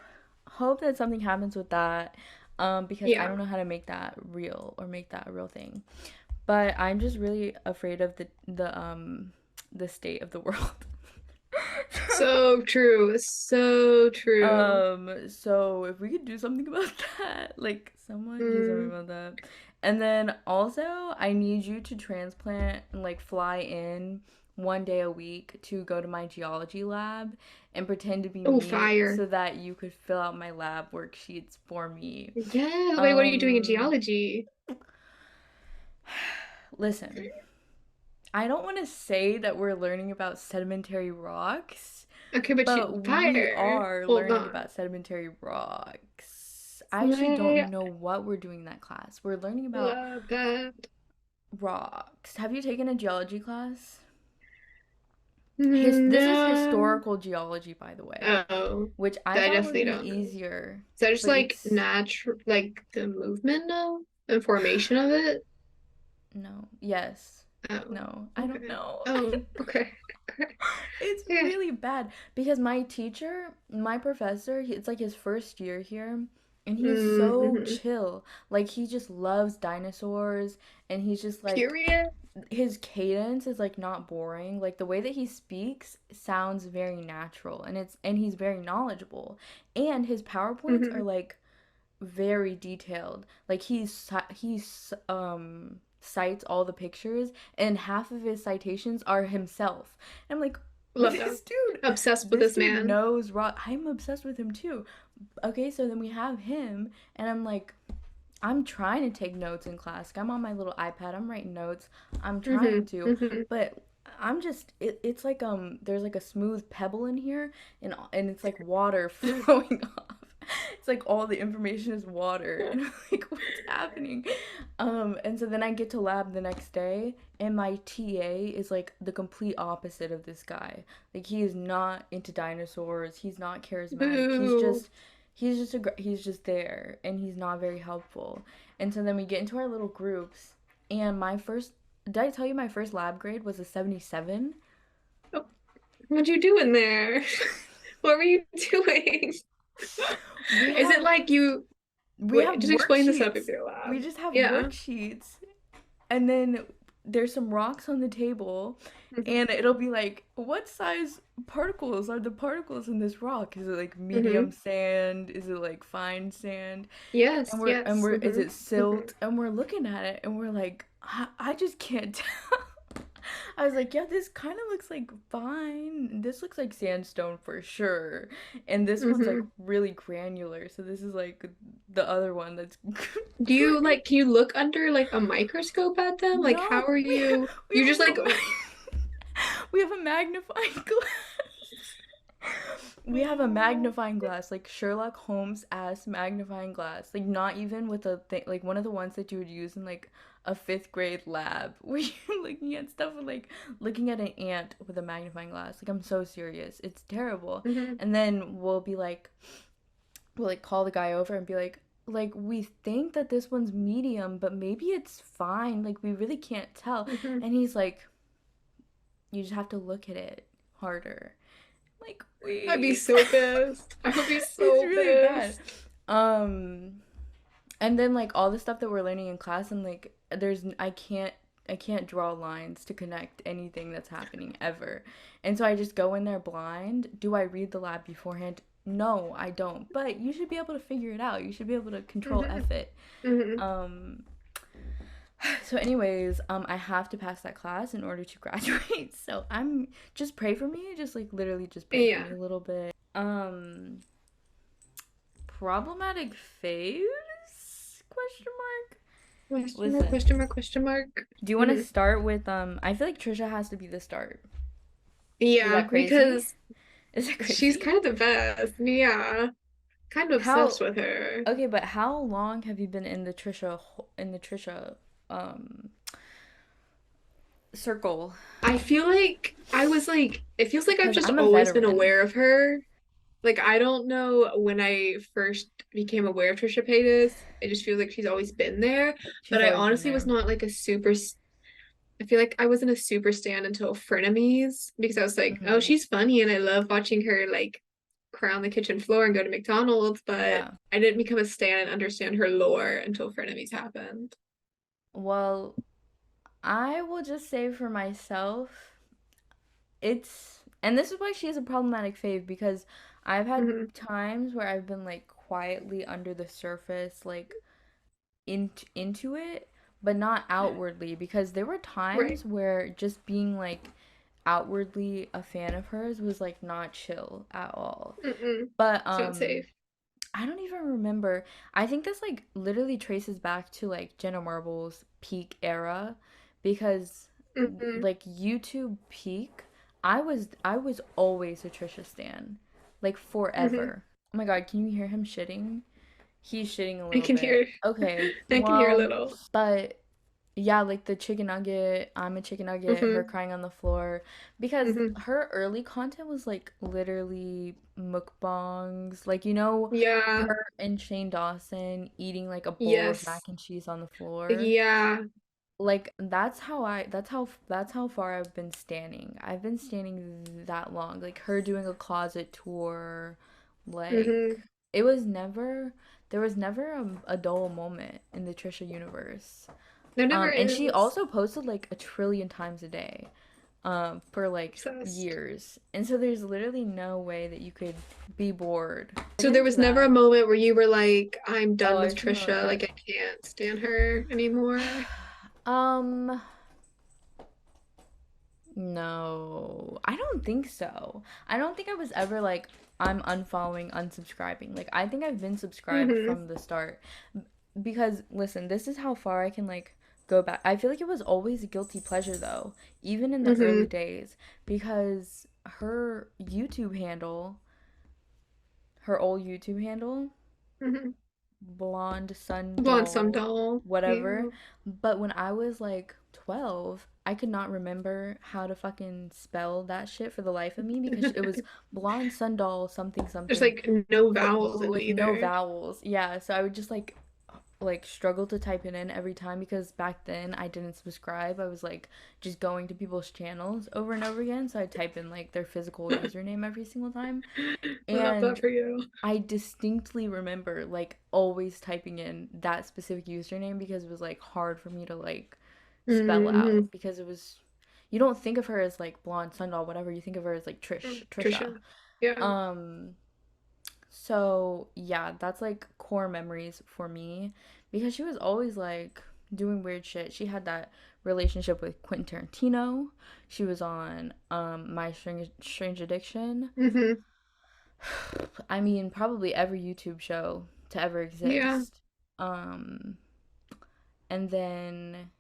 [SPEAKER 2] hope that something happens with that. Because I
[SPEAKER 1] Yeah.
[SPEAKER 2] don't know how to make that real or make that a real thing. But I'm just really afraid of the state of the world.
[SPEAKER 1] So true. So true.
[SPEAKER 2] So if we could do something about that, like someone do something
[SPEAKER 1] Mm.
[SPEAKER 2] about that. And then also, I need you to transplant and like fly in 1 day a week to go to my geology lab and pretend to be
[SPEAKER 1] Oh,
[SPEAKER 2] me
[SPEAKER 1] fire.
[SPEAKER 2] so that you could fill out my lab worksheets for me.
[SPEAKER 1] Yeah. Wait, what are you doing in
[SPEAKER 2] Um,
[SPEAKER 1] geology?
[SPEAKER 2] listen, I don't want to say that we're learning about sedimentary rocks,
[SPEAKER 1] Okay, but you
[SPEAKER 2] but we
[SPEAKER 1] fire.
[SPEAKER 2] are
[SPEAKER 1] Hold
[SPEAKER 2] learning
[SPEAKER 1] on.
[SPEAKER 2] about sedimentary rocks. I actually
[SPEAKER 1] I
[SPEAKER 2] don't know what we're doing in that class. We're learning about
[SPEAKER 1] love that.
[SPEAKER 2] rocks. Have you taken a geology class? This is
[SPEAKER 1] No.
[SPEAKER 2] historical geology, by the way,
[SPEAKER 1] Oh,
[SPEAKER 2] which I
[SPEAKER 1] I
[SPEAKER 2] thought would
[SPEAKER 1] definitely
[SPEAKER 2] be
[SPEAKER 1] don't know. Is
[SPEAKER 2] easier,
[SPEAKER 1] that just
[SPEAKER 2] but
[SPEAKER 1] like
[SPEAKER 2] it's
[SPEAKER 1] natural, like the movement of the formation of it?
[SPEAKER 2] no. Yes.
[SPEAKER 1] Oh,
[SPEAKER 2] No, I don't
[SPEAKER 1] okay.
[SPEAKER 2] know.
[SPEAKER 1] Oh, okay. Okay.
[SPEAKER 2] It's
[SPEAKER 1] Yeah.
[SPEAKER 2] really bad because my teacher, my professor, it's like his first year here, and he's so
[SPEAKER 1] Mm-hmm.
[SPEAKER 2] chill. Like he just loves dinosaurs, and he's just like
[SPEAKER 1] Period.
[SPEAKER 2] his cadence is like not boring. Like the way that he speaks sounds very natural, and he's very knowledgeable, and his PowerPoints
[SPEAKER 1] Mm-hmm.
[SPEAKER 2] are like very detailed. Like cites all the pictures and half of his citations are himself. And I'm like
[SPEAKER 1] Love that. Obsessed with
[SPEAKER 2] this
[SPEAKER 1] this
[SPEAKER 2] dude
[SPEAKER 1] man.
[SPEAKER 2] knows rock. I'm obsessed with him too. Okay, so then we have him and I'm like I'm trying to take notes in class. Like, I'm on my little iPad. I'm writing notes. I'm trying
[SPEAKER 1] Mm-hmm.
[SPEAKER 2] to,
[SPEAKER 1] Mm-hmm.
[SPEAKER 2] but I'm just it's like there's like a smooth pebble in here and it's like water flowing off. It's like all the information is water and I'm like what's happening? And so then I get to lab the next day and my TA is like the complete opposite of this guy. Like he is not into dinosaurs. He's not charismatic.
[SPEAKER 1] Boo.
[SPEAKER 2] He's just there and he's not very helpful. And so then we get into our little groups and my first did I tell you my first lab grade was a 77?
[SPEAKER 1] Oh, what you doing there? What were you doing?
[SPEAKER 2] We
[SPEAKER 1] Is it
[SPEAKER 2] have
[SPEAKER 1] like you
[SPEAKER 2] we have
[SPEAKER 1] wait, just explain this up if
[SPEAKER 2] worksheets.
[SPEAKER 1] you're
[SPEAKER 2] We
[SPEAKER 1] allowed.
[SPEAKER 2] just have
[SPEAKER 1] Yeah.
[SPEAKER 2] worksheets. And then there's some rocks on the table,
[SPEAKER 1] Hmm.
[SPEAKER 2] and it'll be like, what size particles are the particles in this rock? Is it like medium
[SPEAKER 1] Hmm.
[SPEAKER 2] sand? Is it like fine sand?
[SPEAKER 1] Yes,
[SPEAKER 2] And
[SPEAKER 1] yes.
[SPEAKER 2] we're is
[SPEAKER 1] Hmm.
[SPEAKER 2] it
[SPEAKER 1] Hmm.
[SPEAKER 2] silt? And we're looking at it and we're like, I just can't tell. I was like, yeah, this kind of looks like fine. This looks like sandstone for sure. And this one's like
[SPEAKER 1] Hmm.
[SPEAKER 2] really granular. So this is like the other one that's
[SPEAKER 1] Do you like, can you look under like a microscope at them? Like, how
[SPEAKER 2] no,
[SPEAKER 1] are you?
[SPEAKER 2] we
[SPEAKER 1] You
[SPEAKER 2] have
[SPEAKER 1] just like,
[SPEAKER 2] we have a magnifying glass. We have a
[SPEAKER 1] oh.
[SPEAKER 2] magnifying glass, like Sherlock Holmes ass magnifying glass. Like not even with a thing, like one of the ones that you would use in like a fifth grade lab, where you're looking at stuff with like looking at an ant with a magnifying glass. Like I'm so serious, it's terrible.
[SPEAKER 1] Hmm.
[SPEAKER 2] And then we'll like call the guy over and be like we think that this one's medium, but maybe it's fine. Like we really can't tell.
[SPEAKER 1] Hmm.
[SPEAKER 2] And he's like, you just have to look at it harder. Like
[SPEAKER 1] I'd be
[SPEAKER 2] we
[SPEAKER 1] so pissed. I would be
[SPEAKER 2] it's
[SPEAKER 1] so
[SPEAKER 2] really bad.
[SPEAKER 1] pissed.
[SPEAKER 2] Um and then like all the stuff that we're learning in class and like there's I can't draw lines to connect anything that's happening ever. And so I just go in there blind. Do I read the lab beforehand? No, I don't. But you should be able to figure it out. You should be able to control
[SPEAKER 1] Hmm.
[SPEAKER 2] F it.
[SPEAKER 1] Hmm.
[SPEAKER 2] Um so anyways, I have to pass that class in order to graduate. So I'm just pray for me, just like literally just pray for
[SPEAKER 1] Yeah.
[SPEAKER 2] me a little bit. Problematic faves? Question mark.
[SPEAKER 1] Question mark,
[SPEAKER 2] Listen,
[SPEAKER 1] question mark, question mark.
[SPEAKER 2] do you want to
[SPEAKER 1] Hmm.
[SPEAKER 2] start with I feel like Trisha has to be the start. Is
[SPEAKER 1] Yeah,
[SPEAKER 2] that crazy?
[SPEAKER 1] because
[SPEAKER 2] Is that
[SPEAKER 1] she's
[SPEAKER 2] crazy?
[SPEAKER 1] kind of the best. Yeah. Kind of obsessed
[SPEAKER 2] How
[SPEAKER 1] with her.
[SPEAKER 2] okay, but how long have you been in the Trisha um circle?
[SPEAKER 1] I feel like I was like, it feels like I've
[SPEAKER 2] Cuz
[SPEAKER 1] just
[SPEAKER 2] I'm a
[SPEAKER 1] always been
[SPEAKER 2] veteran.
[SPEAKER 1] aware of her. Like, I don't know when I first became aware of Trisha Paytas. It just feels like she's always been there. But
[SPEAKER 2] She's
[SPEAKER 1] I
[SPEAKER 2] always been
[SPEAKER 1] honestly was
[SPEAKER 2] there.
[SPEAKER 1] not like a super, I feel like I wasn't a super stan until Frenemies because I was like, oh,
[SPEAKER 2] Hmm.
[SPEAKER 1] she's funny and I love watching her like crown the kitchen floor and go to McDonald's. But
[SPEAKER 2] Yeah.
[SPEAKER 1] I didn't become a stan and understand her lore until Frenemies happened.
[SPEAKER 2] Well, I will just say for myself, it's and this is why she is a problematic fave because I've had
[SPEAKER 1] Hmm.
[SPEAKER 2] times where I've been like quietly under the surface, like into it, but not outwardly because there were
[SPEAKER 1] Right.
[SPEAKER 2] times where just being like outwardly a fan of hers was like not chill at all.
[SPEAKER 1] Mm-mm.
[SPEAKER 2] But
[SPEAKER 1] It's not safe.
[SPEAKER 2] I don't even remember. I think this like literally traces back to like Jenna Marbles' peak era because
[SPEAKER 1] Hmm.
[SPEAKER 2] like YouTube peak, I was always a Trisha stan. Like
[SPEAKER 1] Hmm.
[SPEAKER 2] forever. Oh my god, can you hear him shitting? He's shitting a
[SPEAKER 1] I
[SPEAKER 2] little
[SPEAKER 1] can
[SPEAKER 2] bit.
[SPEAKER 1] hear.
[SPEAKER 2] Okay.
[SPEAKER 1] I can hear a
[SPEAKER 2] Well,
[SPEAKER 1] little.
[SPEAKER 2] but yeah, like the chicken nugget, I'm a chicken nugget, her
[SPEAKER 1] Hmm.
[SPEAKER 2] crying on the floor. Because
[SPEAKER 1] Hmm.
[SPEAKER 2] her early content was like literally mukbangs. Like,
[SPEAKER 1] Yeah.
[SPEAKER 2] her and Shane Dawson eating like a bowl of
[SPEAKER 1] Yes.
[SPEAKER 2] mac and cheese on the floor.
[SPEAKER 1] Yeah.
[SPEAKER 2] Like that's how far I've been standing. I've been standing that long. Like her doing a closet tour, like
[SPEAKER 1] Hmm.
[SPEAKER 2] it was never there was never a dull moment in the Trisha universe.
[SPEAKER 1] There never
[SPEAKER 2] And she
[SPEAKER 1] is.
[SPEAKER 2] also posted like a trillion times a day, for like
[SPEAKER 1] Obsessed.
[SPEAKER 2] years. And so there's literally no way that you could be bored. Get
[SPEAKER 1] So there
[SPEAKER 2] into
[SPEAKER 1] was never a
[SPEAKER 2] that.
[SPEAKER 1] moment where you were like, I'm
[SPEAKER 2] Oh,
[SPEAKER 1] done
[SPEAKER 2] I
[SPEAKER 1] with
[SPEAKER 2] see no
[SPEAKER 1] Trisha. Like, I can't stand her anymore.
[SPEAKER 2] um no. I don't think so. I don't think I was ever like I'm unfollowing, unsubscribing. Like I think I've been subscribed
[SPEAKER 1] Hmm.
[SPEAKER 2] from the start. Because listen, this is how far I can like go back. I feel like it was always a guilty pleasure though, even in the early
[SPEAKER 1] Hmm.
[SPEAKER 2] days because her old YouTube handle,
[SPEAKER 1] Hmm.
[SPEAKER 2] blonde sun
[SPEAKER 1] Blonde Sun
[SPEAKER 2] doll,
[SPEAKER 1] Doll.
[SPEAKER 2] whatever.
[SPEAKER 1] Yeah.
[SPEAKER 2] But when I was like 12, I could not remember how to fucking spell that shit for the life of me because it was blonde sun doll something
[SPEAKER 1] There's
[SPEAKER 2] something
[SPEAKER 1] like no vowels in it
[SPEAKER 2] with no
[SPEAKER 1] either.
[SPEAKER 2] vowels. Yeah, so I would just like struggle to type it in every time because back then I didn't subscribe. I was like just going to people's channels over and over again, so I type in like their physical username every single time.
[SPEAKER 1] Love that
[SPEAKER 2] And
[SPEAKER 1] for you.
[SPEAKER 2] I distinctly remember like always typing in that specific username because it was like hard for me to like spell
[SPEAKER 1] Mm-hmm.
[SPEAKER 2] out because it was you don't think of her as like blonde sundoll, whatever. You think of her as like Trisha.
[SPEAKER 1] Trisha. Yeah.
[SPEAKER 2] Um, so yeah, that's like core memories for me because she was always like doing weird shit. She had that relationship with Quentin Tarantino. She was on My Strange Addiction.
[SPEAKER 1] Mm-hmm.
[SPEAKER 2] I mean, probably every YouTube show to ever
[SPEAKER 1] Yeah.
[SPEAKER 2] exist. Um, and then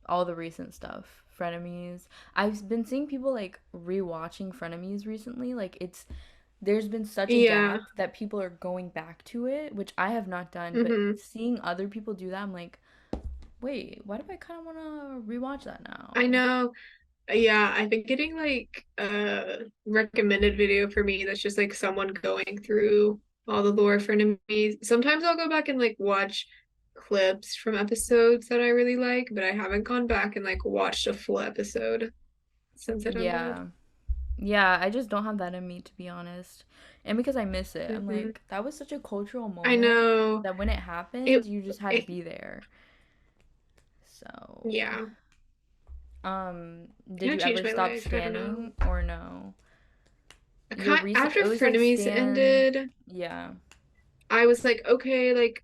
[SPEAKER 2] all the recent stuff, Frenemies. I've been seeing people like rewatching Frenemies recently. Like it's there's been such a
[SPEAKER 1] Yeah.
[SPEAKER 2] gap that people are going back to it, which I have not done, but
[SPEAKER 1] Mm-hmm.
[SPEAKER 2] seeing other people do that, I'm like, wait, why do I kind of want to rewatch that
[SPEAKER 1] I
[SPEAKER 2] now?
[SPEAKER 1] know. Yeah, I've been getting like a recommended video for me that's just like someone going through all the lore for enemies. Sometimes I'll go back and like watch clips from episodes that I really like, but I haven't gone back and like watched a full episode since I downloaded.
[SPEAKER 2] Yeah. Yeah, I just don't have that in me to be honest. And because I miss it, I'm
[SPEAKER 1] Hmm.
[SPEAKER 2] like, that was such a cultural
[SPEAKER 1] I
[SPEAKER 2] moment
[SPEAKER 1] know
[SPEAKER 2] that when it happened,
[SPEAKER 1] it,
[SPEAKER 2] you just had to
[SPEAKER 1] it.
[SPEAKER 2] be there. So,
[SPEAKER 1] Yeah,
[SPEAKER 2] did
[SPEAKER 1] kind
[SPEAKER 2] you
[SPEAKER 1] of
[SPEAKER 2] ever
[SPEAKER 1] changed my
[SPEAKER 2] stop
[SPEAKER 1] life. I don't know.
[SPEAKER 2] scanning or no? Your
[SPEAKER 1] I,
[SPEAKER 2] recent,
[SPEAKER 1] after
[SPEAKER 2] it was like
[SPEAKER 1] Frenemies
[SPEAKER 2] scan,
[SPEAKER 1] ended,
[SPEAKER 2] yeah,
[SPEAKER 1] I was like, okay, like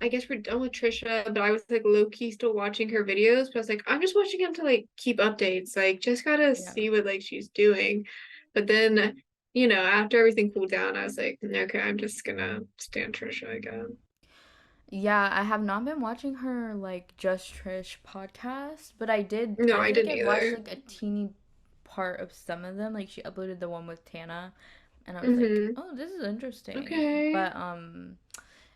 [SPEAKER 1] I guess we're done with Trisha, but I was like low key still watching her videos. But I was like, I'm just watching them to like keep updates, like just gotta
[SPEAKER 2] yeah.
[SPEAKER 1] see what like she's doing. But then, after everything cooled down, I was like, okay, I'm just gonna stand Trisha again.
[SPEAKER 2] Yeah, I have not been watching her like Just Trish podcast, but
[SPEAKER 1] No,
[SPEAKER 2] I
[SPEAKER 1] I
[SPEAKER 2] feel like
[SPEAKER 1] didn't
[SPEAKER 2] I've watched
[SPEAKER 1] either.
[SPEAKER 2] like a teeny part of some of them. Like she uploaded the one with Tana, and I was like,
[SPEAKER 1] Mm-hmm.
[SPEAKER 2] "Oh, this is interesting."
[SPEAKER 1] Okay.
[SPEAKER 2] But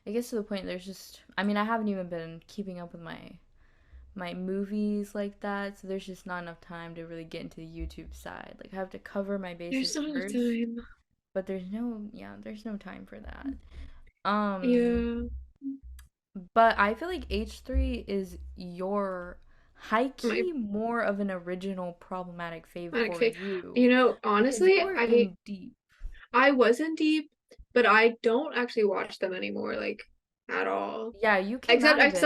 [SPEAKER 2] I guess to the point there's just I mean, I haven't even been keeping up with my movies like that, so there's just not enough time to really get into the YouTube side. Like I have to cover my
[SPEAKER 1] There's
[SPEAKER 2] bases
[SPEAKER 1] not enough
[SPEAKER 2] first,
[SPEAKER 1] time.
[SPEAKER 2] but there's no time for that. Um
[SPEAKER 1] Yeah.
[SPEAKER 2] But I feel like H3 is your high
[SPEAKER 1] My
[SPEAKER 2] key more of an original problematic fave for
[SPEAKER 1] okay.
[SPEAKER 2] you because
[SPEAKER 1] Honestly,
[SPEAKER 2] you are in deep.
[SPEAKER 1] I was in deep, but I don't actually watch them anymore, like at all.
[SPEAKER 2] Yeah, you came
[SPEAKER 1] Except
[SPEAKER 2] out of it.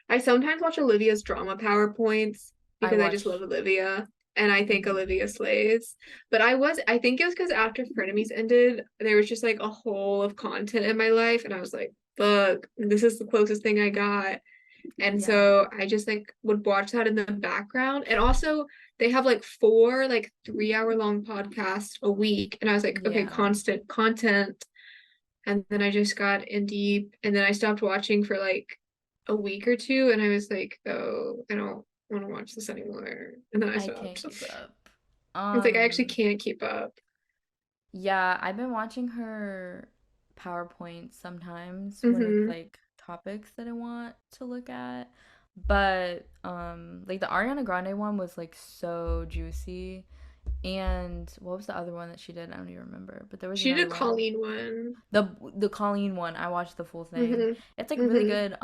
[SPEAKER 1] I sometimes watch Olivia's drama PowerPoints
[SPEAKER 2] I
[SPEAKER 1] because I just love
[SPEAKER 2] watch.
[SPEAKER 1] Olivia and I think
[SPEAKER 2] Mhm.
[SPEAKER 1] Olivia slays. But I think it was because after Frenemies ended, there was just like a hole of content in my life, and I was like, fuck, this is the closest thing I got. And
[SPEAKER 2] Yeah.
[SPEAKER 1] so I just like would watch that in the background. And also they have like four like 3 hour long podcasts a week. And I was like, okay,
[SPEAKER 2] Yeah.
[SPEAKER 1] constant content. And then I just got in deep and then I stopped watching for like a week or two and I was like, oh, I don't want to watch this anymore. And then I
[SPEAKER 2] I can't
[SPEAKER 1] stopped.
[SPEAKER 2] keep up.
[SPEAKER 1] It's like I actually
[SPEAKER 2] Um
[SPEAKER 1] can't keep up.
[SPEAKER 2] yeah, I've been watching her PowerPoints sometimes when it's
[SPEAKER 1] Mm-hmm.
[SPEAKER 2] like topics that I want to look at. But like the Ariana Grande one was like so juicy. And what was the other one that she did? I don't even remember. But there was
[SPEAKER 1] She did
[SPEAKER 2] another
[SPEAKER 1] a
[SPEAKER 2] one.
[SPEAKER 1] Colleen one.
[SPEAKER 2] The Colleen one, I watched the full thing.
[SPEAKER 1] Mm-hmm.
[SPEAKER 2] It's like really
[SPEAKER 1] Mm-hmm.
[SPEAKER 2] good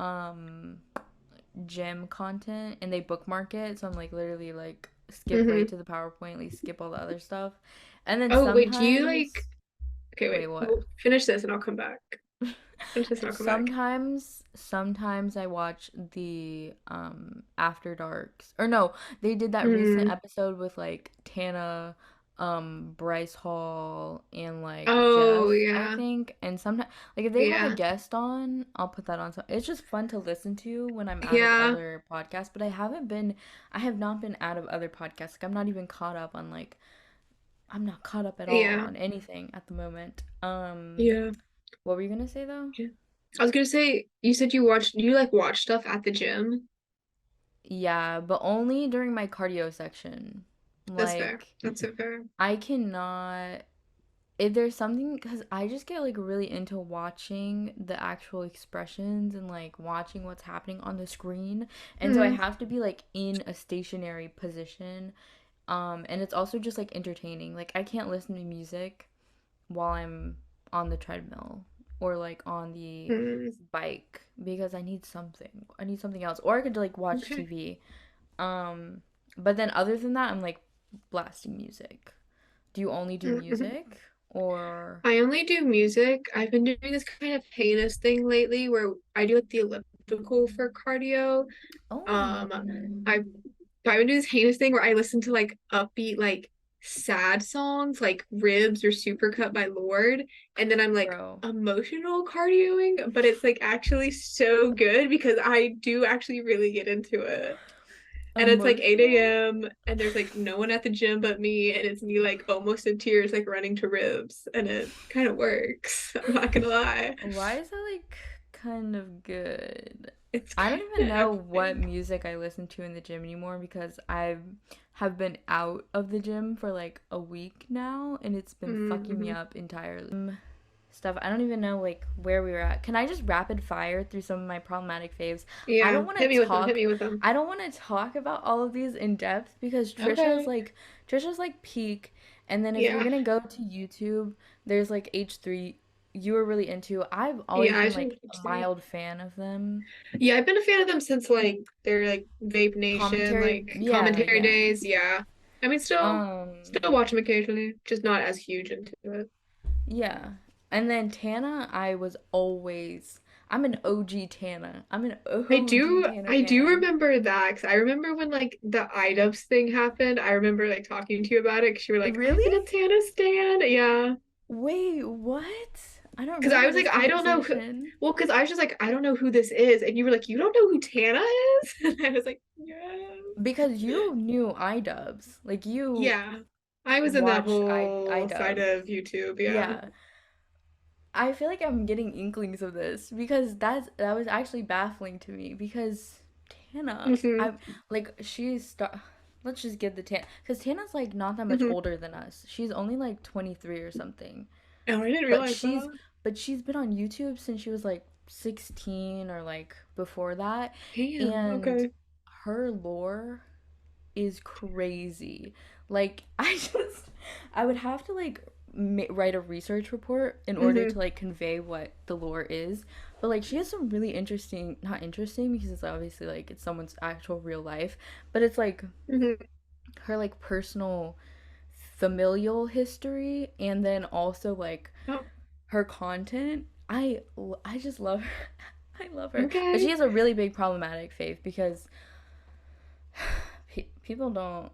[SPEAKER 2] gym content and they bookmark it, so I'm like literally like skip right
[SPEAKER 1] Mm-hmm.
[SPEAKER 2] to the PowerPoint, like skip all the other stuff. And then
[SPEAKER 1] Oh, wait, do you like
[SPEAKER 2] sometimes
[SPEAKER 1] okay,
[SPEAKER 2] wait,
[SPEAKER 1] wait.
[SPEAKER 2] what?
[SPEAKER 1] We'll finish this and I'll come back. Finish this and I'll come back.
[SPEAKER 2] Sometimes I watch the After Darks. Or no, they did that recent
[SPEAKER 1] Mm.
[SPEAKER 2] episode with like Tana, Bryce Hall and like
[SPEAKER 1] Oh
[SPEAKER 2] Jeff, I
[SPEAKER 1] yeah.
[SPEAKER 2] think. And sometimes like if they have a
[SPEAKER 1] Yeah.
[SPEAKER 2] guest on, I'll put that on. So it's just fun to listen to when I'm out of
[SPEAKER 1] Yeah.
[SPEAKER 2] other podcasts, but I have not been out of other podcasts. Like I'm not even caught up on like I'm not caught up at all
[SPEAKER 1] Yeah.
[SPEAKER 2] on anything at the moment.
[SPEAKER 1] Yeah.
[SPEAKER 2] What were you gonna say though?
[SPEAKER 1] Yeah. I was gonna say, you said you like watch stuff at the gym.
[SPEAKER 2] Yeah, but only during my cardio section.
[SPEAKER 1] That's fair.
[SPEAKER 2] Like,
[SPEAKER 1] That's so fair.
[SPEAKER 2] I cannot. If there's something, because I just get like really into watching the actual expressions and like watching what's happening on the screen. And so I
[SPEAKER 1] Mm.
[SPEAKER 2] have to be like in a stationary position. And it's also just like entertaining. Like, I can't listen to music while I'm on the treadmill or like on the
[SPEAKER 1] Mm.
[SPEAKER 2] bike because I need something. I need something else. Or I could like watch
[SPEAKER 1] Okay.
[SPEAKER 2] TV. Um, but then other than that, I'm like blasting music. Do you only do
[SPEAKER 1] Mm-hmm.
[SPEAKER 2] music or
[SPEAKER 1] I only do music. I've been doing this kind of heinous thing lately where I do like the Olympics difficult for cardio.
[SPEAKER 2] Oh,
[SPEAKER 1] Um, I I would do this heinous thing where I listen to like upbeat, like sad songs, like Ribs or Supercut by Lord, and then I'm like
[SPEAKER 2] bro.
[SPEAKER 1] emotional cardioing, but it's like actually so good because I do actually really get into it. And it's like
[SPEAKER 2] Emotional?
[SPEAKER 1] 8 a.m. and there's like no one at the gym but me, and it's me like almost in tears, like running to Ribs, and it kind of works. I'm not gonna lie.
[SPEAKER 2] Why is that like kind of good?
[SPEAKER 1] It's
[SPEAKER 2] I don't
[SPEAKER 1] kind
[SPEAKER 2] even know
[SPEAKER 1] of
[SPEAKER 2] what
[SPEAKER 1] epic.
[SPEAKER 2] music I listen to in the gym anymore because I have been out of the gym for like a week now and it's been fucking me
[SPEAKER 1] Mm-hmm.
[SPEAKER 2] up entirely. Stuff. I don't even know like where we were at. Can I just rapid fire through some of my problematic faves? I
[SPEAKER 1] Yeah,
[SPEAKER 2] don't want
[SPEAKER 1] hit me
[SPEAKER 2] to
[SPEAKER 1] with them. Hit
[SPEAKER 2] talk
[SPEAKER 1] me with them.
[SPEAKER 2] I don't want to talk about all of these in depth because
[SPEAKER 1] Okay.
[SPEAKER 2] Trisha's like peak and then if you're
[SPEAKER 1] Yeah.
[SPEAKER 2] going to go to YouTube, there's like H3 you were really into. I've always
[SPEAKER 1] Yeah, I
[SPEAKER 2] been
[SPEAKER 1] should
[SPEAKER 2] like a
[SPEAKER 1] watch three.
[SPEAKER 2] mild fan of them.
[SPEAKER 1] Yeah, I've been a fan of them since like their like Vape Nation,
[SPEAKER 2] Commentary,
[SPEAKER 1] like
[SPEAKER 2] yeah,
[SPEAKER 1] commentary
[SPEAKER 2] yeah.
[SPEAKER 1] days. Yeah. I mean
[SPEAKER 2] Um,
[SPEAKER 1] still watch them occasionally, just not as huge into it.
[SPEAKER 2] yeah. And then Tana, I'm an OG Tana. I'm an OG Tana
[SPEAKER 1] I do
[SPEAKER 2] fan.
[SPEAKER 1] remember that because I remember when like the iDubbbz thing happened. I remember like talking to you about it because you were like, I've
[SPEAKER 2] Really?
[SPEAKER 1] been a Tana stan. Yeah.
[SPEAKER 2] Wait, what? I don't
[SPEAKER 1] Because I
[SPEAKER 2] remember
[SPEAKER 1] was like,
[SPEAKER 2] this
[SPEAKER 1] I don't know who,
[SPEAKER 2] conversation.
[SPEAKER 1] well, because I was just like, I don't know who this is. And you were like, you don't know who Tana is? And I was like, yeah.
[SPEAKER 2] Because you knew iDubbbz. Like you
[SPEAKER 1] Yeah. I was in that
[SPEAKER 2] watched
[SPEAKER 1] whole side
[SPEAKER 2] iDubbbz.
[SPEAKER 1] of YouTube. Yeah.
[SPEAKER 2] Yeah. I feel like I'm getting inklings of this because that was actually baffling to me because Tana,
[SPEAKER 1] Hmm.
[SPEAKER 2] I like let's just get the Tana because Tana's like not that much
[SPEAKER 1] Hmm.
[SPEAKER 2] older than us. She's only like 23 or something.
[SPEAKER 1] Oh, I didn't
[SPEAKER 2] But
[SPEAKER 1] realize that.
[SPEAKER 2] she's been on YouTube since she was like 16 or like before that
[SPEAKER 1] Damn.
[SPEAKER 2] and
[SPEAKER 1] Okay.
[SPEAKER 2] her lore is crazy. Like I would have to like write a research report in order
[SPEAKER 1] Hmm.
[SPEAKER 2] to like convey what the lore is. But like she has some really interesting, not interesting because it's obviously like it's someone's actual real life, but it's like
[SPEAKER 1] Hmm.
[SPEAKER 2] her like personal familial history and then also like
[SPEAKER 1] Oh,
[SPEAKER 2] her content. I just love her. I love her. But she
[SPEAKER 1] okay.
[SPEAKER 2] has a really big problematic faith because people don't.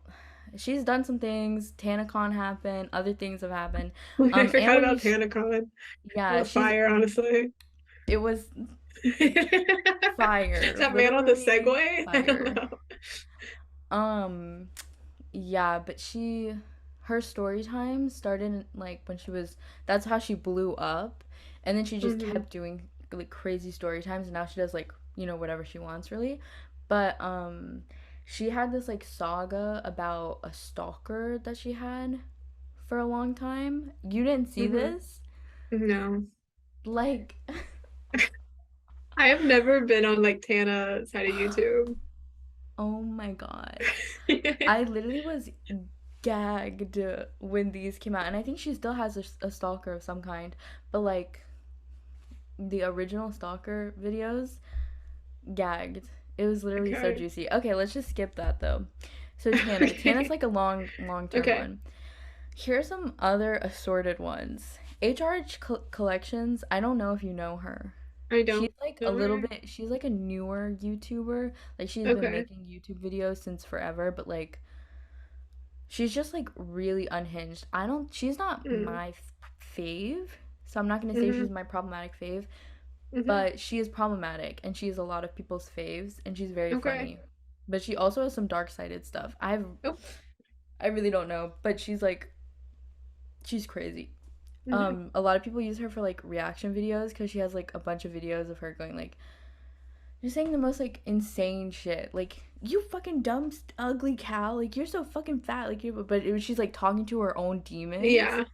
[SPEAKER 2] She's done some things. TanaCon happened. Other things have happened.
[SPEAKER 1] I
[SPEAKER 2] And
[SPEAKER 1] forgot
[SPEAKER 2] when you,
[SPEAKER 1] about TanaCon. That
[SPEAKER 2] yeah,
[SPEAKER 1] was fire, honestly.
[SPEAKER 2] it was fire,
[SPEAKER 1] That man on the
[SPEAKER 2] literally
[SPEAKER 1] Segway? I don't
[SPEAKER 2] fire.
[SPEAKER 1] know.
[SPEAKER 2] Um, yeah, but her story time started like when she was. That's how she blew up, and then she just
[SPEAKER 1] Hmm.
[SPEAKER 2] kept doing like crazy story times, and now she does like whatever she wants really. But she had this like saga about a stalker that she had for a long time. You didn't see
[SPEAKER 1] Hmm.
[SPEAKER 2] this?
[SPEAKER 1] No.
[SPEAKER 2] Like,
[SPEAKER 1] I have never been on like Tana side of YouTube.
[SPEAKER 2] oh my god. I literally was gagged when these came out. And I think she still has a stalker of some kind. But like the original stalker videos, gagged. It was literally so
[SPEAKER 1] Okay.
[SPEAKER 2] juicy. Okay, let's just skip that though. So Tana's
[SPEAKER 1] Okay.
[SPEAKER 2] like a long term
[SPEAKER 1] Okay.
[SPEAKER 2] one. Here are some other assorted ones. HRH Collections. I don't know if you know her.
[SPEAKER 1] I
[SPEAKER 2] She's
[SPEAKER 1] don't
[SPEAKER 2] like a
[SPEAKER 1] know
[SPEAKER 2] little
[SPEAKER 1] her.
[SPEAKER 2] bit. She's like a newer YouTuber. Like she's been
[SPEAKER 1] Okay.
[SPEAKER 2] making YouTube videos since forever, but like she's just like really unhinged. I don't. She's not
[SPEAKER 1] Mm.
[SPEAKER 2] my fave, so I'm not gonna say she's
[SPEAKER 1] Hmm.
[SPEAKER 2] my problematic fave.
[SPEAKER 1] Hmm.
[SPEAKER 2] But she is problematic, and she's a lot of people's faves, and she's very
[SPEAKER 1] Okay.
[SPEAKER 2] funny. But she also has some dark sided stuff.
[SPEAKER 1] Oh.
[SPEAKER 2] I really don't know, but she's crazy.
[SPEAKER 1] Hmm.
[SPEAKER 2] A lot of people use her for like reaction videos because she has like a bunch of videos of her going like just saying the most like insane shit. Like, you fucking dumb, ugly cow. Like, you're so fucking fat. Like, she's like talking to her own demons.
[SPEAKER 1] Yeah.